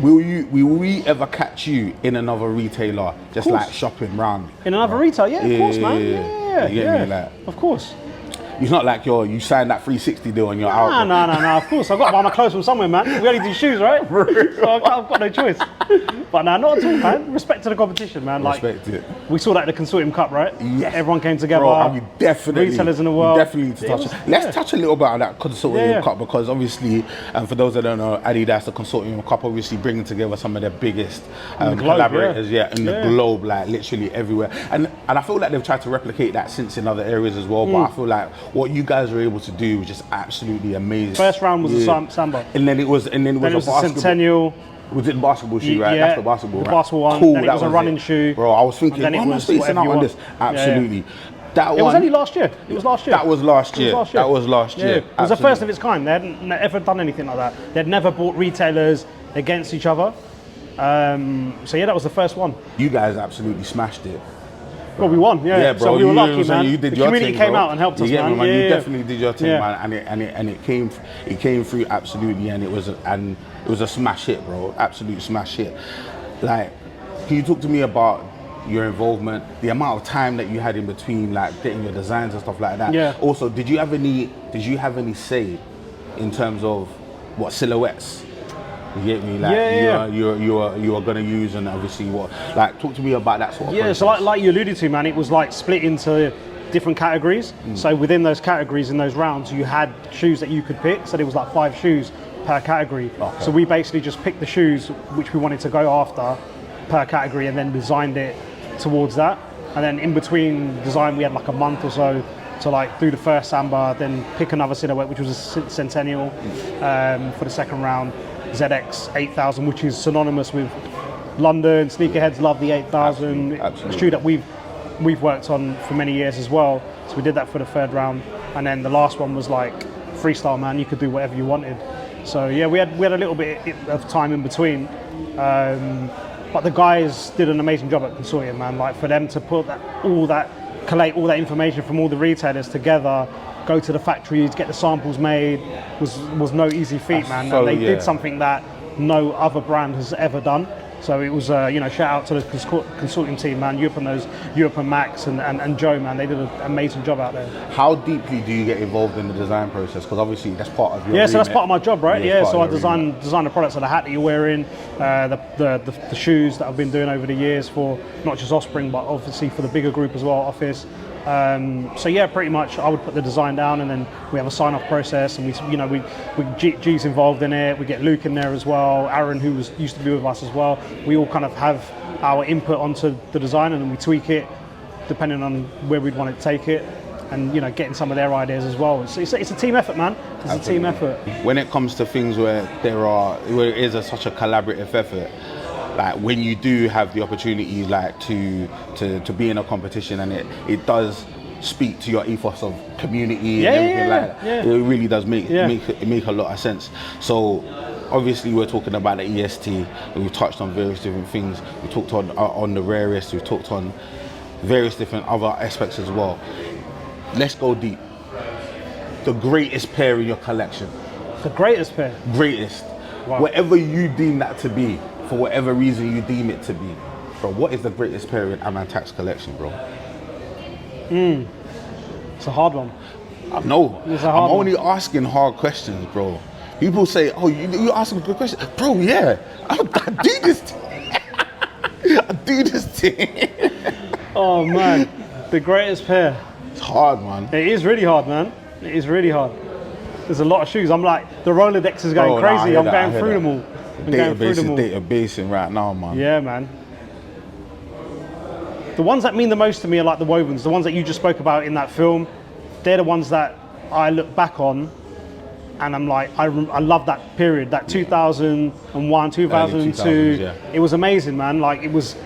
will we ever catch you in another retailer just like shopping round? In another retailer? Yeah, of course, man. Yeah. Like, of course. It's not like you signed that 360 deal and you're out. No. Of course, I've got to buy my clothes from somewhere, man. We only do shoes, right? So I've got no choice. But no, not at all, man. Respect to the competition, man. Respect it. We saw that at the Consortium Cup, right? Yes. Everyone came together. Bro, and we definitely, retailers in the world. We definitely need to touch it. Let's touch a little bit on that Consortium Cup, because obviously, for those that don't know, Adidas, the Consortium Cup, obviously bringing together some of the biggest collaborators in the globe, like literally everywhere. And I feel like they've tried to replicate that since in other areas as well. But I feel like what you guys were able to do was just absolutely amazing. First round was the Samba. And then it was a basketball. Centennial. Was it the basketball shoe, right? Yeah, That's the basketball, the right? basketball one. Cool, then it was a running shoe. Bro, I was thinking, then why am I spacing out on this? Absolutely. That it was only last year. It was last year. That was last year. That was last year. It was the first of its kind. They hadn't ever done anything like that. They'd never brought retailers against each other. So yeah, that was the first one. You guys absolutely smashed it. Well, we won, yeah, bro. So we were lucky, man. You did the your community thing, came bro. out and helped us, man. You definitely did your thing, man, and it came through absolutely, and it was a smash hit, bro. Absolute smash hit. Like, can you talk to me about your involvement, the amount of time that you had in between, like getting your designs and stuff like that? Yeah. Also, did you have any say in terms of what silhouettes? You get me? Like you are gonna use, and obviously what, like, talk to me about that sort of process. So like you alluded to, man, it was like split into different categories. So within those categories, in those rounds, you had shoes that you could pick. So there was like 5 shoes per category. So we basically just picked the shoes which we wanted to go after per category and then designed it towards that. And then in between design, we had like a month or so to like do the first Samba, then pick another silhouette, which was a Centennial for the second round, ZX 8000, which is synonymous with London. Sneakerheads love the 8000. Absolutely. A shoe that we've worked on for many years as well. So we did that for the third round. And then the last one was like freestyle, man. You could do whatever you wanted. So yeah, we had a little bit of time in between. But the guys did an amazing job at Consortium, man. Like for them to put collate all that information from all the retailers together, go to the factories, get the samples made, was no easy feat, man. So, and they did something that no other brand has ever done. So it was, shout out to the consortium team, man. Europe and Max and Joe, man. They did an amazing job out there. How deeply do you get involved in the design process? Because obviously that's part of your so that's part of my job, right? Yeah, so I design the products, so the hat that you're wearing, the shoes that I've been doing over the years for not just Offspring, but obviously for the bigger group as well, Office. So yeah, pretty much I would put the design down, and then we have a sign-off process, and G's involved in it. We get Luke in there as well, Aaron, who used to be with us as well. We all kind of have our input onto the design, and then we tweak it depending on where we'd want to take it, and getting some of their ideas as well. It's a team effort, man. It's Absolutely. A team effort. When it comes to things where it is such a collaborative effort, like when you do have the opportunity like to be in a competition, and it does speak to your ethos of community and everything like that, it really does make a lot of sense. So obviously we're talking about the EST, and we've touched on various different things. We talked on the rarest, we've talked on various different other aspects as well. Let's go deep. The greatest pair in your collection. The greatest pair? Greatest. Wow. Whatever you deem that to be, for whatever reason you deem it to be. Bro, what is the greatest pair in Aman Tak's collection, bro? It's a hard one. No, it's a hard I'm only asking hard questions, bro. People say, oh, you're asking good questions. Bro, yeah, I do this thing. I do this thing. Oh, man. The greatest pair. It's hard, man. It is really hard, man. It is really hard. There's a lot of shoes. I'm like, the Rolodex is going crazy. I'm going through them all. Databasing right now, man. Yeah, man. The ones that mean the most to me are like the wovens, the ones that you just spoke about in that film. They're the ones that I look back on, and I'm like, I love that period, that 2001, 2002. It was amazing, man. Like, it was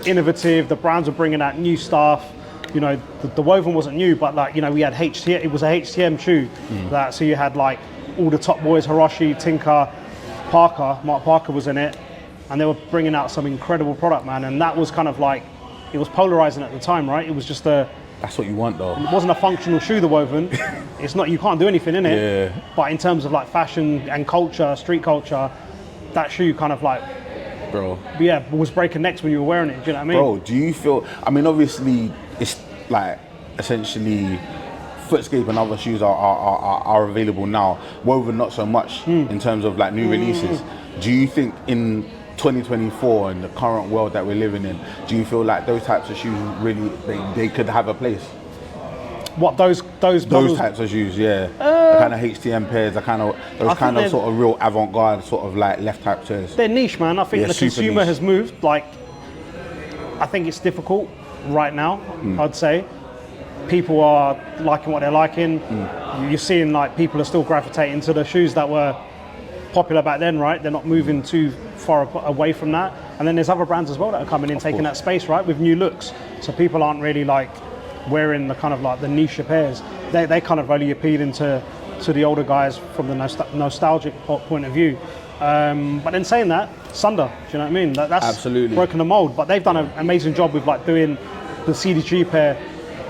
innovative. The brands were bringing out new stuff. The woven wasn't new, but like, we had HTM. It was a HTM shoe. So you had like all the top boys, Hiroshi, Tinker, Mark Parker was in it, and they were bringing out some incredible product, man. And that was kind of like, it was polarizing at the time, right? It was just that's what you want, though. It wasn't a functional shoe, the woven. It's not, you can't do anything in it. Yeah. But in terms of like fashion and culture, street culture, that shoe kind of like, bro, was breaking necks when you were wearing it. Do you know what I mean? Bro, do you feel? I mean, obviously, it's like essentially Footscape and other shoes are available now. Woven not so much in terms of like new releases. Do you think in 2024 in the current world that we're living in, do you feel like those types of shoes really they could have a place? What those types of shoes, yeah. The kind of HTM pairs, those kind of sort of real avant-garde sort of like left type chairs. They're niche, man. I think the consumer niche has moved. Like, I think it's difficult right now. I'd say people are liking what they're liking. You're seeing like people are still gravitating to the shoes that were popular back then, right? They're not moving too far away from that. And then there's other brands as well that are coming in, taking that space, right, with new looks. So people aren't really like wearing the kind of like the niche pairs. They kind of only appealing to the older guys from the nostalgic point of view. But then saying that, Sunder, do you know what I mean? That's absolutely broken the mold. But they've done an amazing job with like doing the CDG pair,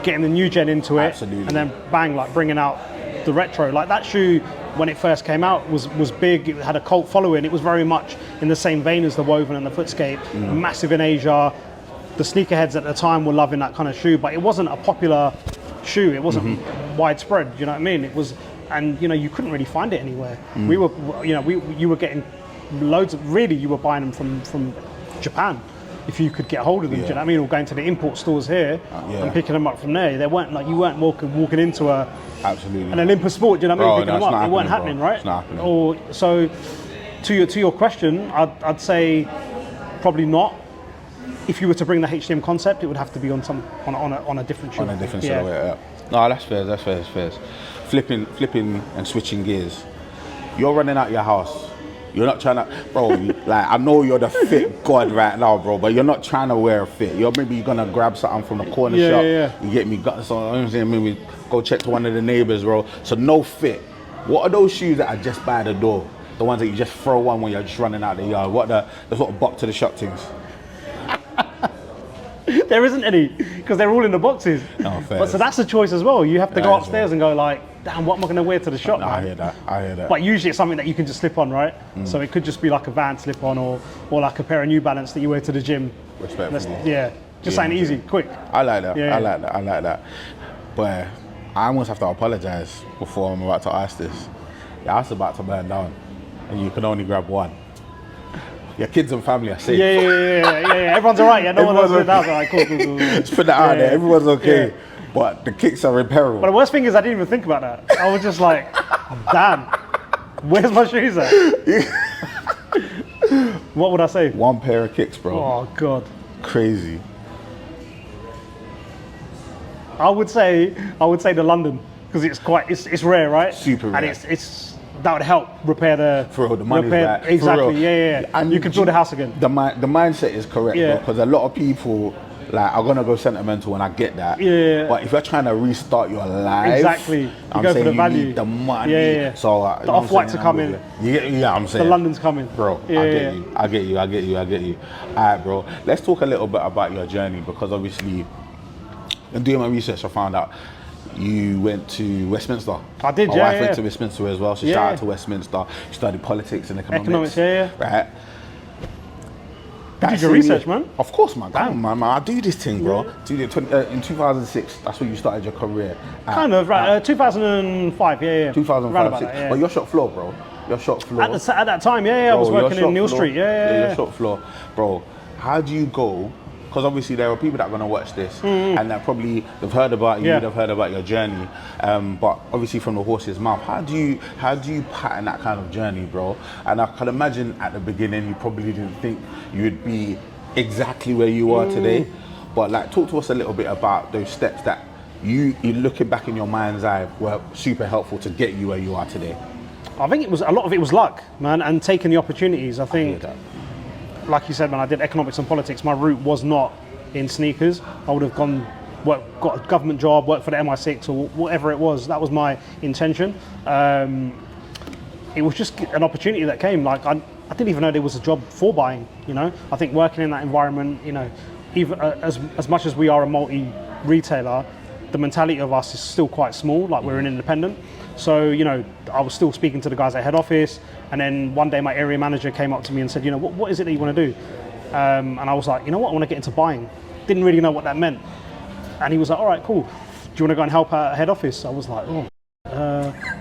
getting the new gen into it, and then bang, like bringing out the retro. Like that shoe, when it first came out, was big. It had a cult following. It was very much in the same vein as the Woven and the Footscape. Massive in Asia. The sneakerheads at the time were loving that kind of shoe, but it wasn't a popular shoe. It wasn't widespread. You know what I mean? It was, and you couldn't really find it anywhere. We were, you were getting loads of. Really, you were buying them from Japan. if you could get hold of them. Do you know what I mean? Or going to the import stores here and picking them up from there. They weren't like, you weren't walking into an Olympus Sport. Do you know what I mean? Picking them up. It weren't happening, right? It's not happening. Or so. To your question, I'd say probably not. If you were to bring the HDM concept, it would have to be on a different shoe. On a different silhouette, yeah. No, that's fair. Flipping and switching gears. You're running out your house. You're not trying to, bro, like, I know you're the fit god right now, bro, but you're not trying to wear a fit. Maybe you're gonna grab something from the corner shop. You get me, so I'm saying, maybe go check to one of the neighbors, bro. So no fit. What are those shoes that are just by the door? The ones that you just throw on when you're just running out the yard. What the sort of bop to the shop things? There isn't any, because they're all in the boxes. Oh, fair. But so that's a choice as well. You have to go upstairs and go like, damn, what am I going to wear to the shop? No, I hear that. But usually it's something that you can just slip on, right? So it could just be like a Van slip on, or like a pair of New Balance that you wear to the gym. Respectfully. Just something easy, quick. I like that. I like that. But I almost have to apologize before I'm about to ask this. Your house is about to burn down, and you can only grab one. Your kids and family are safe. Yeah. Everyone's all right. Yeah, no one else is in the house. All right, cool. Let's put that out there. Everyone's okay. Yeah. But the kicks are in peril. But the worst thing is I didn't even think about that. I was just like, damn, where's my shoes at? What would I say? One pair of kicks, bro. Oh, God. Crazy. I would say the London, because it's rare, right? Super rare. And it's that would help repair the... For real, the money's back. Exactly, yeah. And you could build a house again. The mindset is correct, bro, because a lot of people like are gonna go sentimental, and I get that. Yeah. But if you're trying to restart your life, exactly, I'm go saying for the value. Need the money. Yeah. So the Off-Whites are coming. Yeah, I'm saying the London's coming, bro. I get you. All right, bro. Let's talk a little bit about your journey, because obviously, in doing my research, I found out you went to Westminster. I did, My wife went to Westminster as well, so shout out to Westminster. You studied politics and economics. Right. You did your research, man. Of course, man. Come on, man. I do this thing, bro. In 2006, that's when you started your career. Kind of, right. 2005, 2005, But your shop floor, bro. Your shop floor. At that time, I was working in Neal Street. Your shop floor. Bro, how do you go? Because obviously there are people that are going to watch this and that probably they've heard about you, they've heard about your journey, but obviously from the horse's mouth, how do you pattern that kind of journey, bro? And I can imagine at the beginning you probably didn't think you would be exactly where you are today, but like talk to us a little bit about those steps that you looking back in your mind's eye were super helpful to get you where you are today. I think a lot of it was luck, man, and taking the opportunities. I think. Like you said, man, I did economics and politics. My route was not in sneakers. I would have got a government job, worked for the MI6 or whatever it was. That was my intention. It was just an opportunity that came. Like I didn't even know there was a job for buying. You know, I think working in that environment, you know, even as much as we are a multi-retailer, the mentality of us is still quite small. Like we're an independent. So, you know, I was still speaking to the guys at head office, and then one day my area manager came up to me and said, you know, what is it that you want to do? And I was like, you know what, I want to get into buying. Didn't really know what that meant. And he was like, all right, cool. Do you want to go and help out at head office? I was like,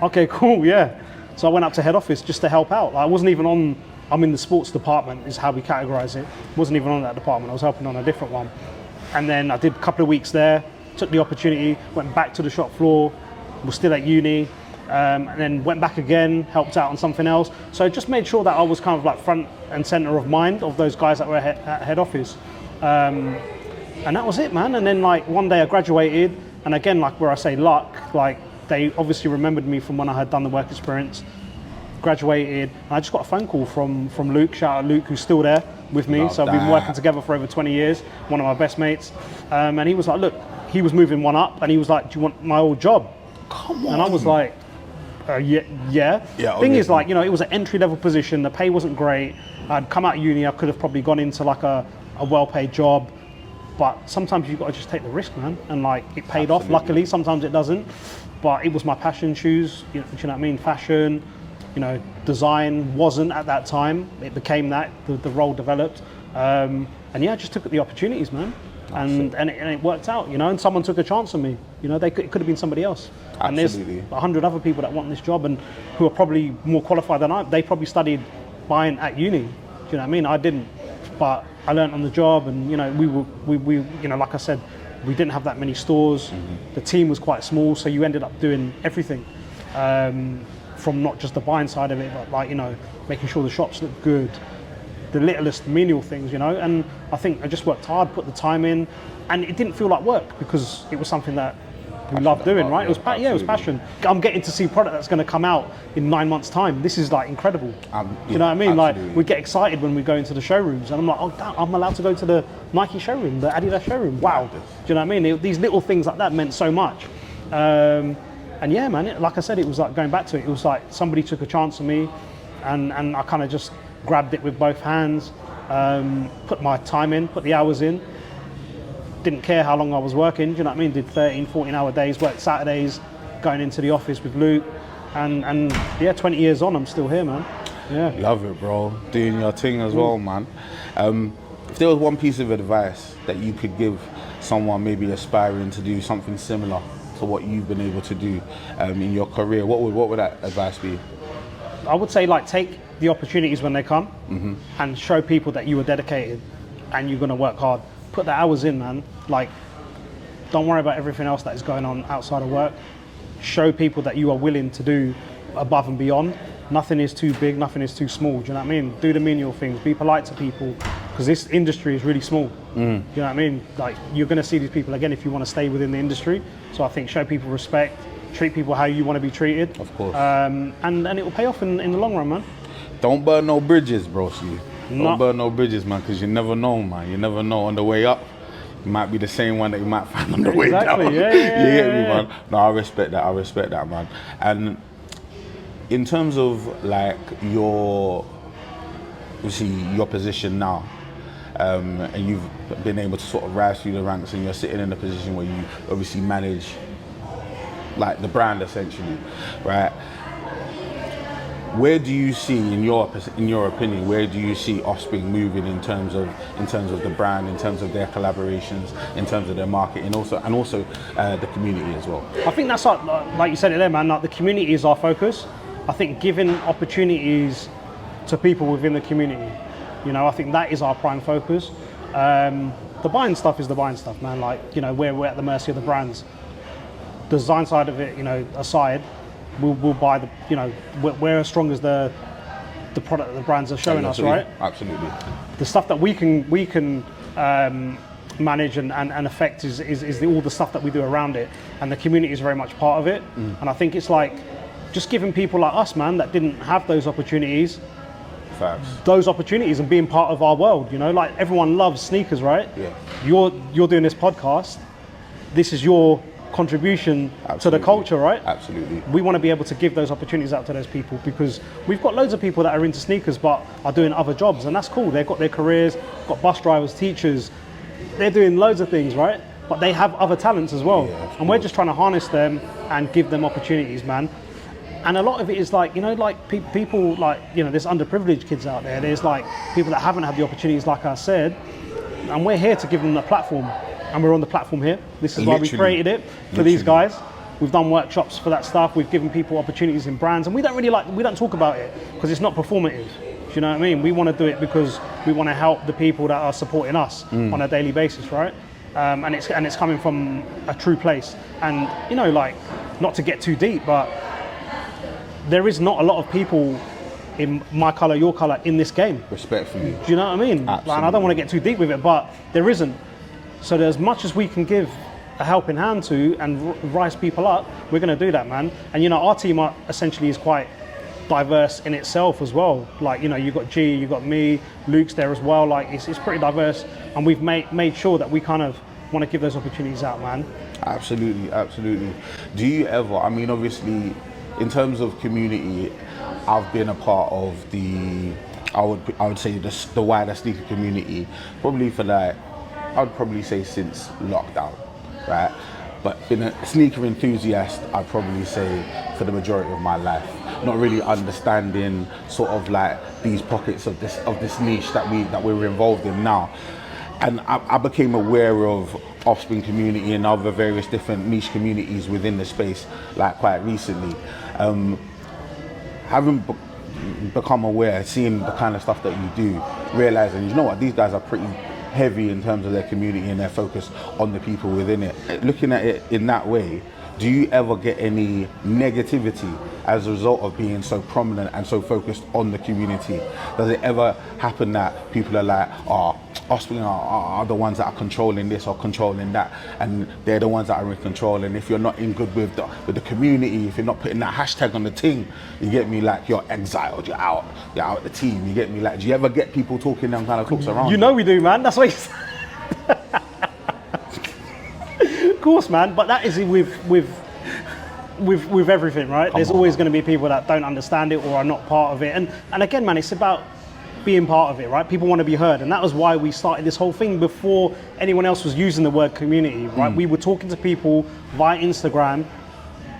okay, cool, yeah. So I went up to head office just to help out. Like, I wasn't even I'm in the sports department is how we categorize it. Wasn't even on that department, I was helping on a different one. And then I did a couple of weeks there, took the opportunity, went back to the shop floor, was still at uni, and then went back again, helped out on something else. So just made sure that I was kind of like front and center of mind of those guys that were at head office. And that was it, man. And then like one day I graduated, and again, like where I say luck, like they obviously remembered me from when I had done the work experience, graduated, and I just got a phone call from Luke, shout out Luke, who's still there with me. So we've been working together for over 20 years, one of my best mates. And he was like, look, he was moving one up, and he was like, do you want my old job? Come on. And I was like, yeah. Thing is, like, you know, it was an entry-level position. The pay wasn't great. I'd come out of uni. I could have probably gone into like a well-paid job, but sometimes you've got to just take the risk, man. And like, it paid off. Luckily, sometimes it doesn't. But it was my passion. Shoes. You know what I mean? Fashion. You know, design wasn't at that time. It became that. The role developed. And yeah, I just took the opportunities, man. And it worked out, you know, and someone took a chance on me. You know, it could have been somebody else. Absolutely. And there's 100 other people that want this job and who are probably more qualified than I. They probably studied buying at uni. Do you know what I mean? I didn't. but I learned on the job, and you know, we you know, like I said, we didn't have that many stores. The team was quite small, so you ended up doing everything, from not just the buying side of it, but like, you know, making sure the shops look good, the littlest menial things, you know. And I think I just worked hard, put the time in, and it didn't feel like work because it was something that we loved doing, right? It was it was passion. I'm getting to see product that's going to come out in 9 months' time. This is like incredible. You know what I mean? Absolutely. Like, we get excited when we go into the showrooms, and I'm like, oh, damn, I'm allowed to go to the Nike showroom, the Adidas showroom. Wow. Do you know what I mean? These little things like that meant so much. And yeah, man, like I said, it was like, going back to it, it was like somebody took a chance on me, and I kind of just grabbed it with both hands, put my time in, put the hours in. Didn't care how long I was working, do you know what I mean? Did 13, 14-hour days, worked Saturdays, going into the office with Luke, and yeah, 20 years on, I'm still here, man. Yeah. Love it, bro. Doing your thing as well, man. If there was one piece of advice that you could give someone maybe aspiring to do something similar to what you've been able to do in your career, what would that advice be? I would say, like, take the opportunities when they come, and show people that you are dedicated and you're going to work hard. Put the hours in, man. Like, don't worry about everything else that is going on outside of work. Show people that you are willing to do above and beyond. Nothing is too big, nothing is too small. Do you know what I mean? Do the menial things. Be polite to people, because this industry is really small. Do you know what I mean? Like, you're going to see these people again if you want to stay within the industry. So I think show people respect, treat people how you want to be treated. Of course. And it will pay off in the long run, man. Don't burn no bridges, bro. Don't burn no bridges, man, because you never know, man. You never know. On the way up, it might be the same one that you might find on the way down. Yeah, you get me, man? No, I respect that, man. And in terms of, like, your position now, and you've been able to sort of rise through the ranks, and you're sitting in a position where you obviously manage, like, the brand essentially, right? Where do you see, in your opinion, where do you see Offspring moving in terms of the brand, in terms of their collaborations, in terms of their marketing, and also the community as well? I think that's like you said it there, man. Like, the community is our focus. I think giving opportunities to people within the community, you know, I think that is our prime focus. The buying stuff is the buying stuff, man. Like, you know, we're at the mercy of the brands. The design side of it, you know, aside, we'll buy the, you know, we're as strong as the product that the brands are showing us, right? Absolutely. The stuff that we can manage and affect is all the stuff that we do around it, and the community is very much part of it. And I think it's like just giving people like us, man, that didn't have those opportunities, and being part of our world. You know, like, everyone loves sneakers, right? Yeah. You're doing this podcast. This is your contribution to the culture, right? Absolutely. We want to be able to give those opportunities out to those people, because we've got loads of people that are into sneakers but are doing other jobs, and that's cool. They've got their careers, got bus drivers, teachers, they're doing loads of things, right? But they have other talents as well, and we're just trying to harness them and give them opportunities, man. And a lot of it is like, you know, like people, like, you know, there's underprivileged kids out there, there's like people that haven't had the opportunities, like I said, and we're here to give them a platform. And we're on the platform here. This is why we created it for these guys. We've done workshops for that stuff. We've given people opportunities in brands, and we don't talk about it because it's not performative. Do you know what I mean? We want to do it because we want to help the people that are supporting us on a daily basis, right? And it's coming from a true place. And, you know, like, not to get too deep, but there is not a lot of people in my colour, your colour, in this game. Respectfully. Do you know what I mean? Like, and I don't want to get too deep with it, but there isn't. So as much as we can give a helping hand to and rise people up, we're going to do that, man. And, you know, our team essentially is quite diverse in itself as well. Like, you know, you've got G, you've got me, Luke's there as well. Like, it's pretty diverse, and we've made sure that we kind of want to give those opportunities out, man. Absolutely. Do you ever, I mean, obviously, in terms of community, I've been a part of I would say the wider sneaker community, probably for, like, I'd probably say since lockdown, right? But been a sneaker enthusiast, I'd probably say, for the majority of my life. Not really understanding sort of like these pockets of this niche that we're involved in now. And I became aware of Offspring community and other various different niche communities within the space, like, quite recently. Having become aware, seeing the kind of stuff that you do, realizing, you know what, these guys are pretty heavy in terms of their community and their focus on the people within it. Looking at it in that way, do you ever get any negativity as a result of being so prominent and so focused on the community? Does it ever happen that people are like, oh, Offspring are the ones that are controlling this or controlling that, and they're the ones that are in control, and if you're not in good with the community, if you're not putting that hashtag on the thing, you get me, like, you're exiled, you're out the team, you get me? Like, do you ever get people talking them kind of talks around You know we do, man. That's what you say. Of course, man, but that is with everything, right? There's always going to be people that don't understand it or are not part of it, and again, man, it's about being part of it, right? People want to be heard, and that was why we started this whole thing before anyone else was using the word community, right? We were talking to people via Instagram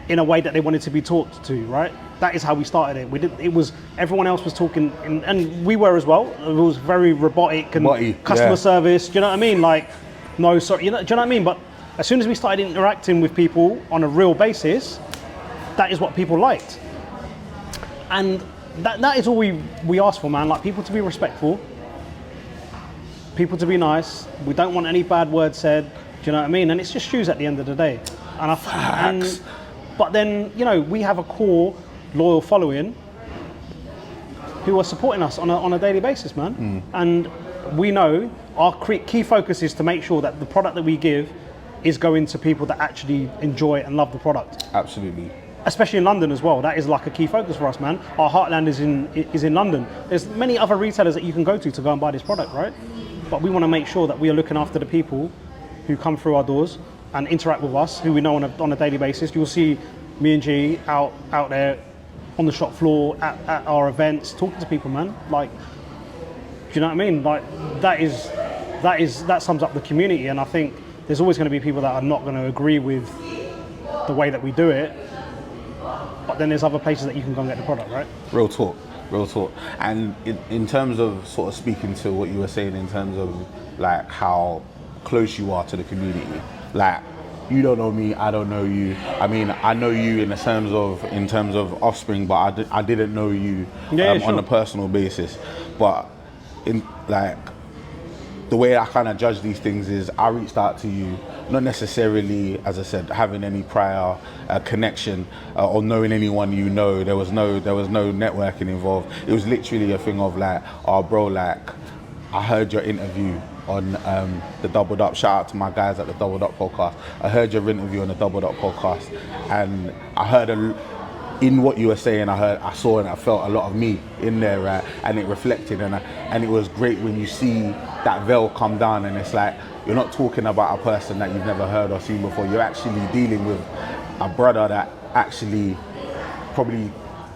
in a way that they wanted to be talked to, right? That is how we started it. It was everyone else was talking, and we were as well. It was very robotic and customer service. Do you know what I mean? Like, no, sorry, do you know what I mean? But as soon as we started interacting with people on a real basis, that is what people liked, and that is all we ask for, man. Like, people to be respectful, people to be nice. We don't want any bad words said. Do you know what I mean? And it's just shoes at the end of the day. But then, you know, we have a core loyal following who are supporting us on a daily basis, man. And we know our key focus is to make sure that the product that we give is going to people that actually enjoy and love the product. Absolutely. Especially in London as well. That is like a key focus for us, man. Our heartland is in London. There's many other retailers that you can go to go and buy this product, right? But we want to make sure that we are looking after the people who come through our doors and interact with us, who we know on a daily basis. You'll see me and G out there on the shop floor at our events, talking to people, man. Like, do you know what I mean? Like, that sums up the community. And I think there's always going to be people that are not going to agree with the way that we do it. But then there's other places that you can go and get the product, right? Real talk. And in terms of sort of speaking to what you were saying in terms of like how close you are to the community, like, you don't know me, I don't know you. I mean, I know you in terms of Offspring, but I didn't know you sure. on a personal basis. But in like the way I kind of judge these things is I reached out to you, not necessarily, as I said, having any prior connection or knowing anyone you know. There was no networking involved. It was literally a thing of like, oh bro, like, I heard your interview on the Doubled Up. Shout out to my guys at the Doubled Up podcast. I heard your interview on the Doubled Up podcast, and I heard in what you were saying, I saw and I felt a lot of me in there, right? And it reflected, and it was great when you see that veil come down, and it's like, you're not talking about a person that you've never heard or seen before. You're actually dealing with a brother that actually probably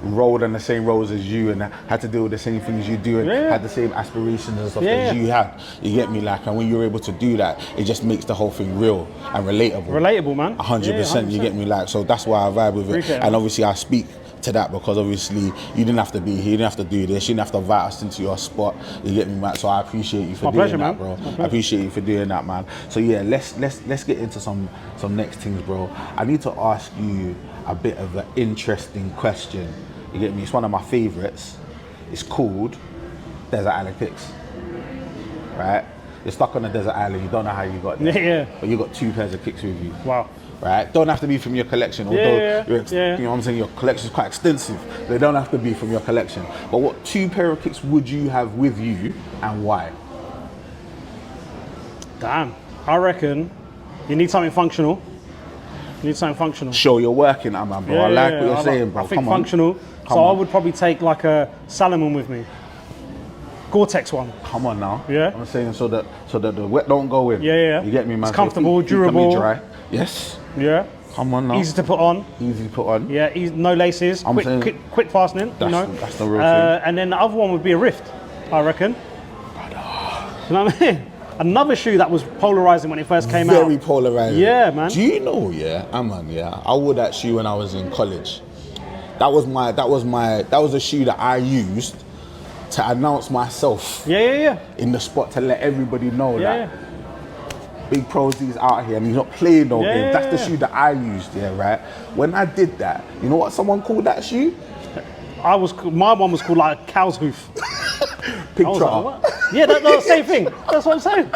rolled on the same roads as you and had to deal with the same things you do and had the same aspirations and stuff as you had. You get me? Like, and when you're able to do that, it just makes the whole thing real and relatable. Relatable, man. 100%. You get me? Like, so that's why I vibe with it. And obviously I speak to that because obviously you didn't have to be here, you didn't have to do this, you didn't have to invite us into your spot. You get me, man? So I appreciate you for doing that, bro. I appreciate you for doing that, man. So yeah, let's get into some next things, bro. I need to ask you a bit of an interesting question. You get me? It's one of my favorites. It's called Desert Island Kicks. Right? You're stuck on a desert island, you don't know how you got there. Yeah. But you got 2 pairs of kicks with you. Wow. Right? Don't have to be from your collection, although you know what I'm saying, your collection is quite extensive. They don't have to be from your collection. But what 2 pair of kicks would you have with you and why? Damn. I reckon you need something functional. Sure, you're working, man, bro. I like what you're saying, bro. I think functional. I would probably take like a Salomon with me. Gore-Tex one. Come on now. Yeah. I'm saying so that the wet don't go in. Yeah. You get me, man? It's comfortable, so durable. Dry. Yes. Yeah. Come on now. Easy to put on. Yeah, no laces. Quick fastening. That's the real thing. And then the other one would be a Rift, I reckon. You know what I mean? Another shoe that was polarizing when it first came out. Very polarizing. Yeah, man. Do you know? I wore that shoe when I was in college. That was a shoe that I used to announce myself. Yeah. In the spot to let everybody know that big pros out here and he's not playing no Yeah, game. That's the yeah. shoe that I used, yeah, right? When I did that, you know what someone called that shoe? My one was called like a cow's hoof. Pig I was trotter. like, what? Yeah, that's the same thing. That's what I'm saying.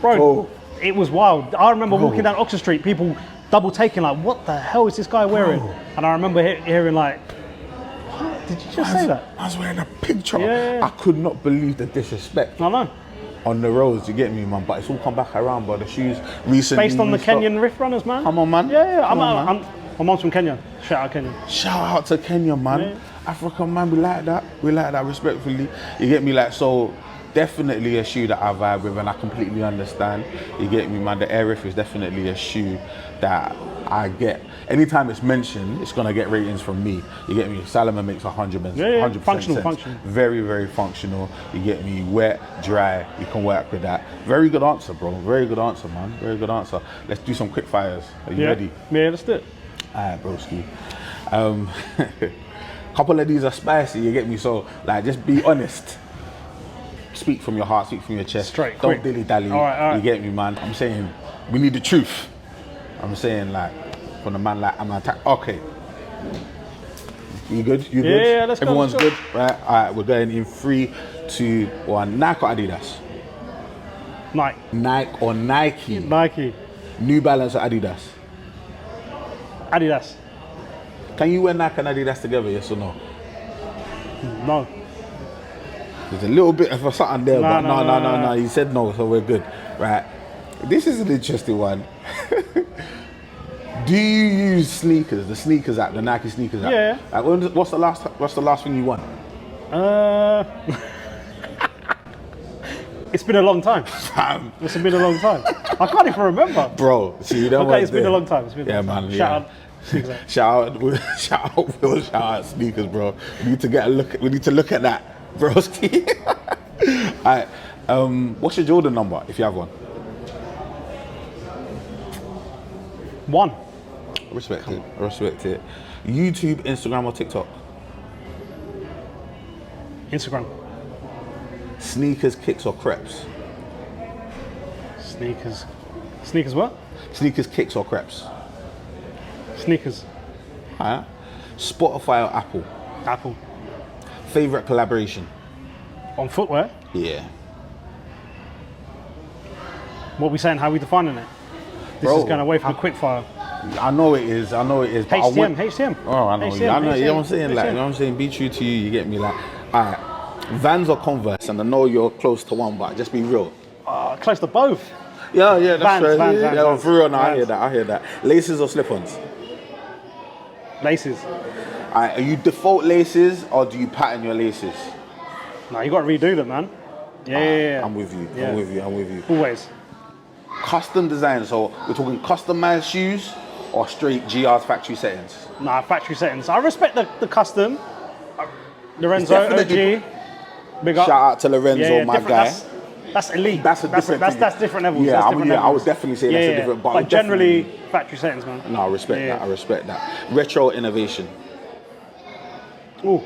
Bro, it was wild. I remember walking down Oxford Street, people double taking like, what the hell is this guy wearing? And I remember hearing like, what? Did you just say that? I was wearing a pig trotter. Yeah. I could not believe the disrespect I know. on the roads, you get me, man? But it's all come back around, bro. The shoes recently. Based on the restocked. Kenyan Rift Runners, man. Come on, man. Yeah, Come on, man. my mom's from Kenya. Shout out Kenya. Shout out to Kenya, man. Yeah. Africa, man, we like that. We like that respectfully. You get me? Like, so definitely a shoe that I vibe with and I completely understand. You get me, man? The Air Riff is definitely a shoe that I get. Anytime it's mentioned, it's gonna get ratings from me. You get me? Salomon makes 100%. Yeah, 100% functional, sense. functional. Very, very functional. You get me? Wet, dry, you can work with that. Very good answer, bro. Very good answer, man. Very good answer. Let's do some quick fires. Are you ready? Yeah, let's do it. Alright, broski. Couple of these are spicy, you get me? So, like, just be honest. Speak from your heart, speak from your chest. Straight, Don't quick. dilly-dally. All right. You get me, man? I'm saying, we need the truth. I'm saying, like, from a man like Aman Tak. Okay. You good? You good? Yeah, let's go, Everyone's let's go. good? Right, alright, we're going in 3, 2, 1. Nike or Adidas? Nike. Nike or Nike? Nike. New Balance or Adidas? Adidas. Can you wear Nike and Adidas together, yes or no? No. There's a little bit of something there, but No. You said no, so we're good. Right. This is an interesting one. Do you use sneakers, the sneakers app, the Nike sneakers app? Yeah. Like, what's the last thing you won? It's been a long time. Fam. It's been a long time. I can't even remember. Bro, see, you know Okay, it's been a long time. It's been a Yeah, long time. man. Shout yeah. out. Sneakers. Shout out, Will, shout out sneakers, bro. We need to get a look. We need to look at that, broski. Alright, what's your Jordan number if you have one? 1. I respect it. YouTube, Instagram, or TikTok? Instagram. Sneakers, kicks, or crepes? Sneakers. Sneakers what? Sneakers, kicks, or crepes? Sneakers. Alright. Spotify or Apple? Apple. Favorite collaboration? On footwear. Yeah. What are we saying? How are we defining it? This Bro, is going away from the quickfire. I know it is. But HTM. Oh, I know. HTM, I know. You know what I'm saying? Like, HTM. you know what I'm saying? Be true to you. You get me? Like, alright. Vans or Converse? And I know you're close to one, but just be real. Close to both. Yeah, that's Vans, right. Vans, yeah, Vans, for real. No, I Vans. hear that. Laces or slip-ons? Laces. Alright, are you default laces or do you pattern your laces? No, you got to redo them, man. Yeah. I'm with you. Yeah. I'm with you. Always. Custom design. So we're talking customized shoes or straight GR's factory settings. Nah, factory settings. I respect the custom. Lorenzo, definitely- OG. Big up. Shout out to Lorenzo, my different- guy. That's elite. That's a different thing. That's different levels. Yeah, That's I different would levels. definitely say that's a different. But I But would generally, definitely- factory settings, man. No, I respect Yeah. that. I respect that. Retro innovation. Ooh.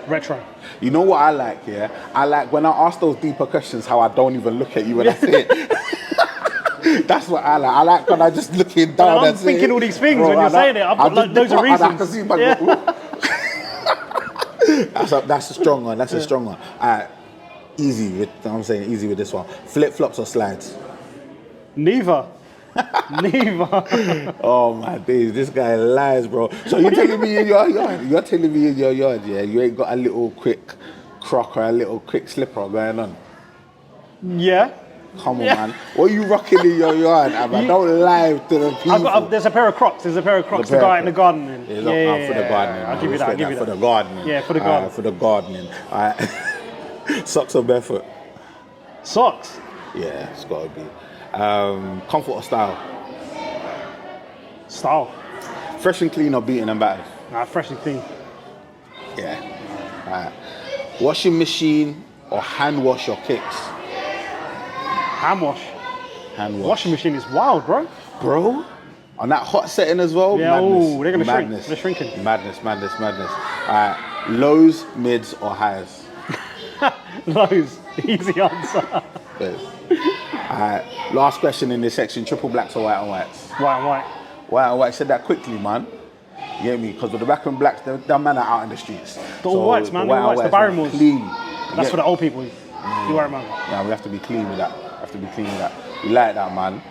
Retro. You know what I like, yeah? I like when I ask those deeper questions how I don't even look at you when I say it. That's what I like. I like when I just looking down I'm and say thinking it. all these things Bro, when you're saying it. I've got like loads of I can reasons. see my That's a strong one. That's a strong one. Easy with, I'm saying easy with this one. Flip flops or slides? Neither. Neither. Oh my days, this guy lies, bro. So you're telling me in your yard? You're telling me in your yard, yeah? You ain't got a little quick croc or a little quick slipper going on? Yeah. Come on, man. What are you rocking in your yard, man? Don't lie to the people. There's a pair of Crocs. There's a pair of Crocs to pair go of out in the garden in. Yeah, for the gardening. I'll give you that. I'll give you For that. the gardening. Yeah, for the garden. For the gardening. Socks or barefoot? Socks. Yeah, it's gotta be. Comfort or style? Style. Fresh and clean or beaten and battered? Nah, fresh and clean. Yeah. Alright. Washing machine or hand wash your kicks? Hand wash. Hand wash. Washing machine is wild, bro. Bro, on that hot setting as well? Yeah, madness. ooh, they're gonna shrink. Madness. They're shrinking. Madness. Alright. Lows, mids or highs? Lows. Easy answer. Alright, last question in this section, triple blacks or white and whites? White and white. White and white, said that quickly, man. You get me? Because with the black and blacks, them men are out in the streets. The all whites, man. The all whites, the Barrymores. Clean. That's for the old people. You won't remember. Yeah, we have to be clean with that. We like that, man.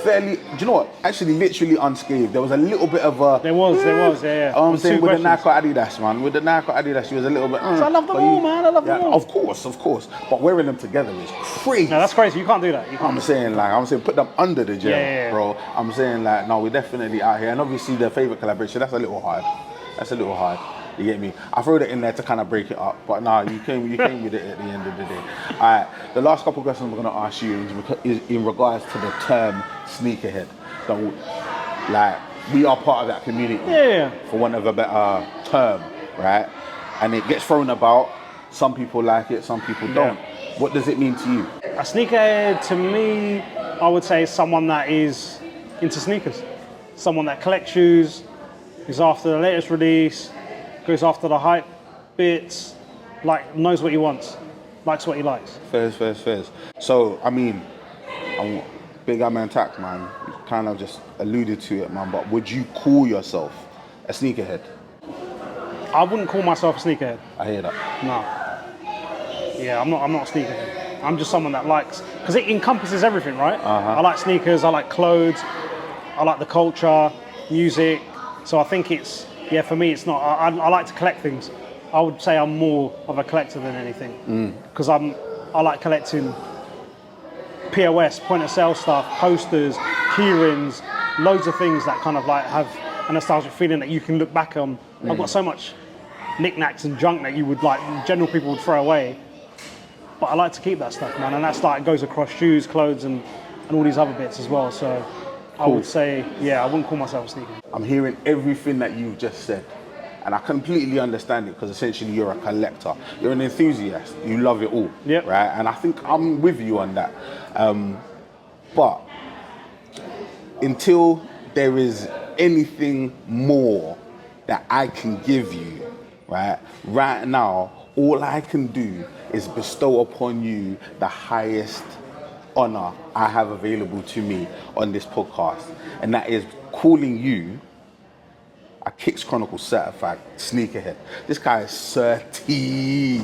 Fairly, do you know what? Actually, literally unscathed. There was a little bit of a... There was, yeah. I'm saying with the Nike Adidas, man. With the Nike Adidas, she was a little bit... So I love them all, man. I love them all. Of course. But wearing them together is crazy. No, that's crazy. You can't do that. I'm saying put them under the gel, bro. I'm saying like, no, we're definitely out here. And obviously the favorite collaboration, that's a little hard. You get me? I throw that in there to kind of break it up, but nah, you came with it at the end of the day. All right, the last couple of questions we're gonna ask you is in regards to the term sneakerhead. So, like, we are part of that community, for want of a better term, right? And it gets thrown about. Some people like it, some people don't. What does it mean to you? A sneakerhead, to me, I would say is someone that is into sneakers, someone that collects shoes, is after the latest release, goes after the hype bits, like knows what he wants, likes what he likes. Fairs. So, I mean, I'm big Aman Tak, man. You kind of just alluded to it, man, but would you call yourself a sneakerhead? I wouldn't call myself a sneakerhead. I hear that. No. Yeah, I'm not a sneakerhead. I'm just someone that likes, because it encompasses everything, right? I like sneakers, I like clothes, I like the culture, music. So I think it's, for me, it's not, I like to collect things. I would say I'm more of a collector than anything. Because I like collecting POS, point of sale stuff, posters, keyrings, loads of things that kind of like have a nostalgic feeling that you can look back on. I've got so much knickknacks and junk that you would like, general people would throw away. But I like to keep that stuff, man. And that's like, it goes across shoes, clothes, and all these other bits as well. So I would say, I wouldn't call myself a sneaker. I'm hearing everything that you've just said, and I completely understand it because essentially you're a collector. You're an enthusiast. You love it all, right? And I think I'm with you on that. But until there is anything more that I can give you, right now, all I can do is bestow upon you the highest honor I have available to me on this podcast, and that is calling you a Kicks Chronicles certified sneakerhead. This guy is 30,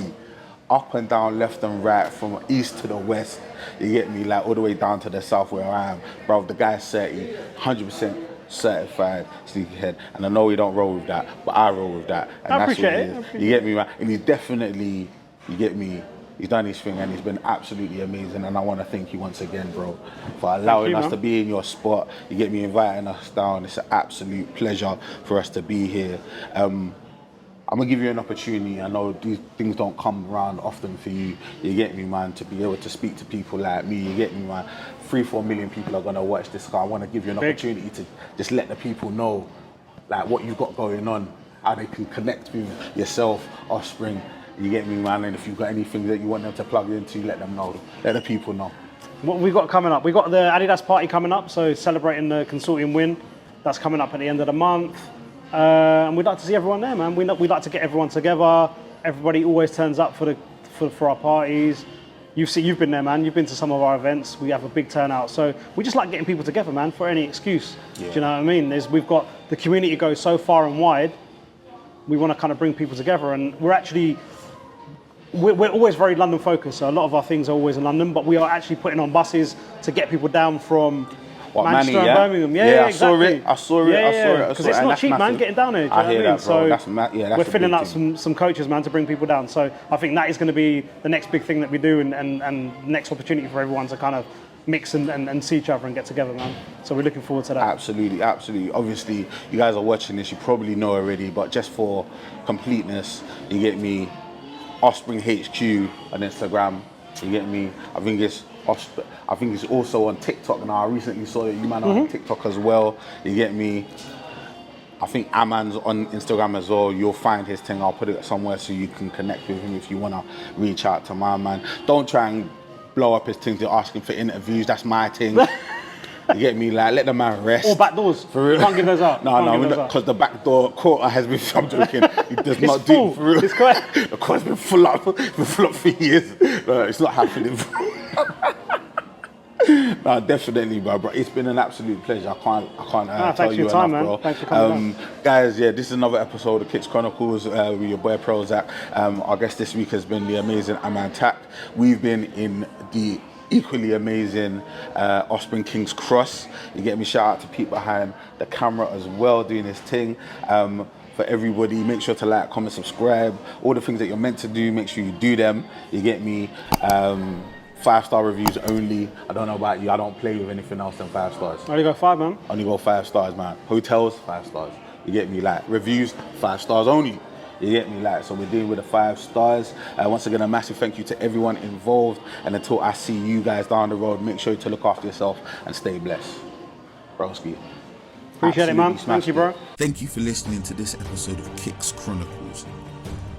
up and down, left and right, from east to the west. You get me, like all the way down to the south where I am, bro. The guy's 30, 100% certified sneakerhead, and I know we don't roll with that, but I roll with that, and that's what it is. You get me, man? And he definitely, you get me, he's done his thing and he's been absolutely amazing, and I want to thank you once again, bro, for allowing us to be in your spot. You get me, inviting us down. It's an absolute pleasure for us to be here. I'm gonna give you an opportunity. I know these things don't come around often for you. You get me, man, to be able to speak to people like me. You get me, man. 3-4 million people are gonna watch this. So I want to give you an opportunity to just let the people know, like, what you've got going on, how they can connect with yourself, Offspring. You get me, man, and if you've got anything that you want them to plug into, let them know. Let the people know. What we got coming up? We got the Adidas party coming up, so celebrating the consortium win. That's coming up at the end of the month. And we'd like to see everyone there, man. We'd like to get everyone together. Everybody always turns up for our parties. You've been there, man. You've been to some of our events. We have a big turnout. So we just like getting people together, man, for any excuse. Do you know what I mean? We've got the community goes so far and wide. We want to kind of bring people together, and we're always very London focused, so a lot of our things are always in London, but we are actually putting on buses to get people down from Manchester and Birmingham. Exactly. I saw it. Because it's not cheap, man, getting down here. I hear that, bro. So that's we're filling up some coaches, man, to bring people down. So I think that is going to be the next big thing that we do, and next opportunity for everyone to kind of mix and see each other and get together, man. So we're looking forward to that. Absolutely. Obviously, you guys are watching this, you probably know already, but just for completeness, you get me, Offspring HQ on Instagram. You get me? I think it's also on TikTok now. I recently saw that you man are on TikTok as well. You get me? I think Aman's on Instagram as well. You'll find his thing. I'll put it somewhere so you can connect with him if you want to reach out to my man. Don't try and blow up his things. You're asking for interviews. That's my thing. You get me? Like, let the man rest. Or back doors. For real. You can't give those out. No, because the back door quarter has been, I'm joking, it does not full. do, for real. It's quite. The quarter's been full up for years. No, it's not happening. No, definitely, bro. It's been an absolute pleasure. I can't tell you time, enough, man. bro. Thanks for coming on. Guys, yeah, this is another episode of Kicks Chronicles with your boy PROZECH. Our guest this week has been the amazing Aman Tak. We've been in the equally amazing Offspring King's Cross. You get me? Shout out to Pete behind the camera as well, doing his thing. For everybody, make sure to like, comment, subscribe. All the things that you're meant to do, make sure you do them. You get me? 5-star reviews only. I don't know about you, I don't play with anything else than 5 stars. Only got 5, man. Only go 5 stars, man. Hotels, 5 stars. You get me? Like reviews, 5 stars only. You get me? Like, so we're dealing with the 5 stars. Once again, a massive thank you to everyone involved. And until I see you guys down the road, make sure to look after yourself and stay blessed. Broski. Appreciate it, man. Thank you, bro. Thank you for listening to this episode of Kicks Chronicles.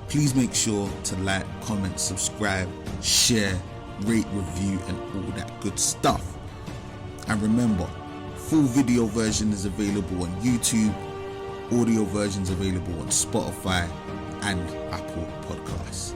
Please make sure to like, comment, subscribe, share, rate, review, and all that good stuff. And remember, full video version is available on YouTube, audio versions available on Spotify and Apple Podcasts.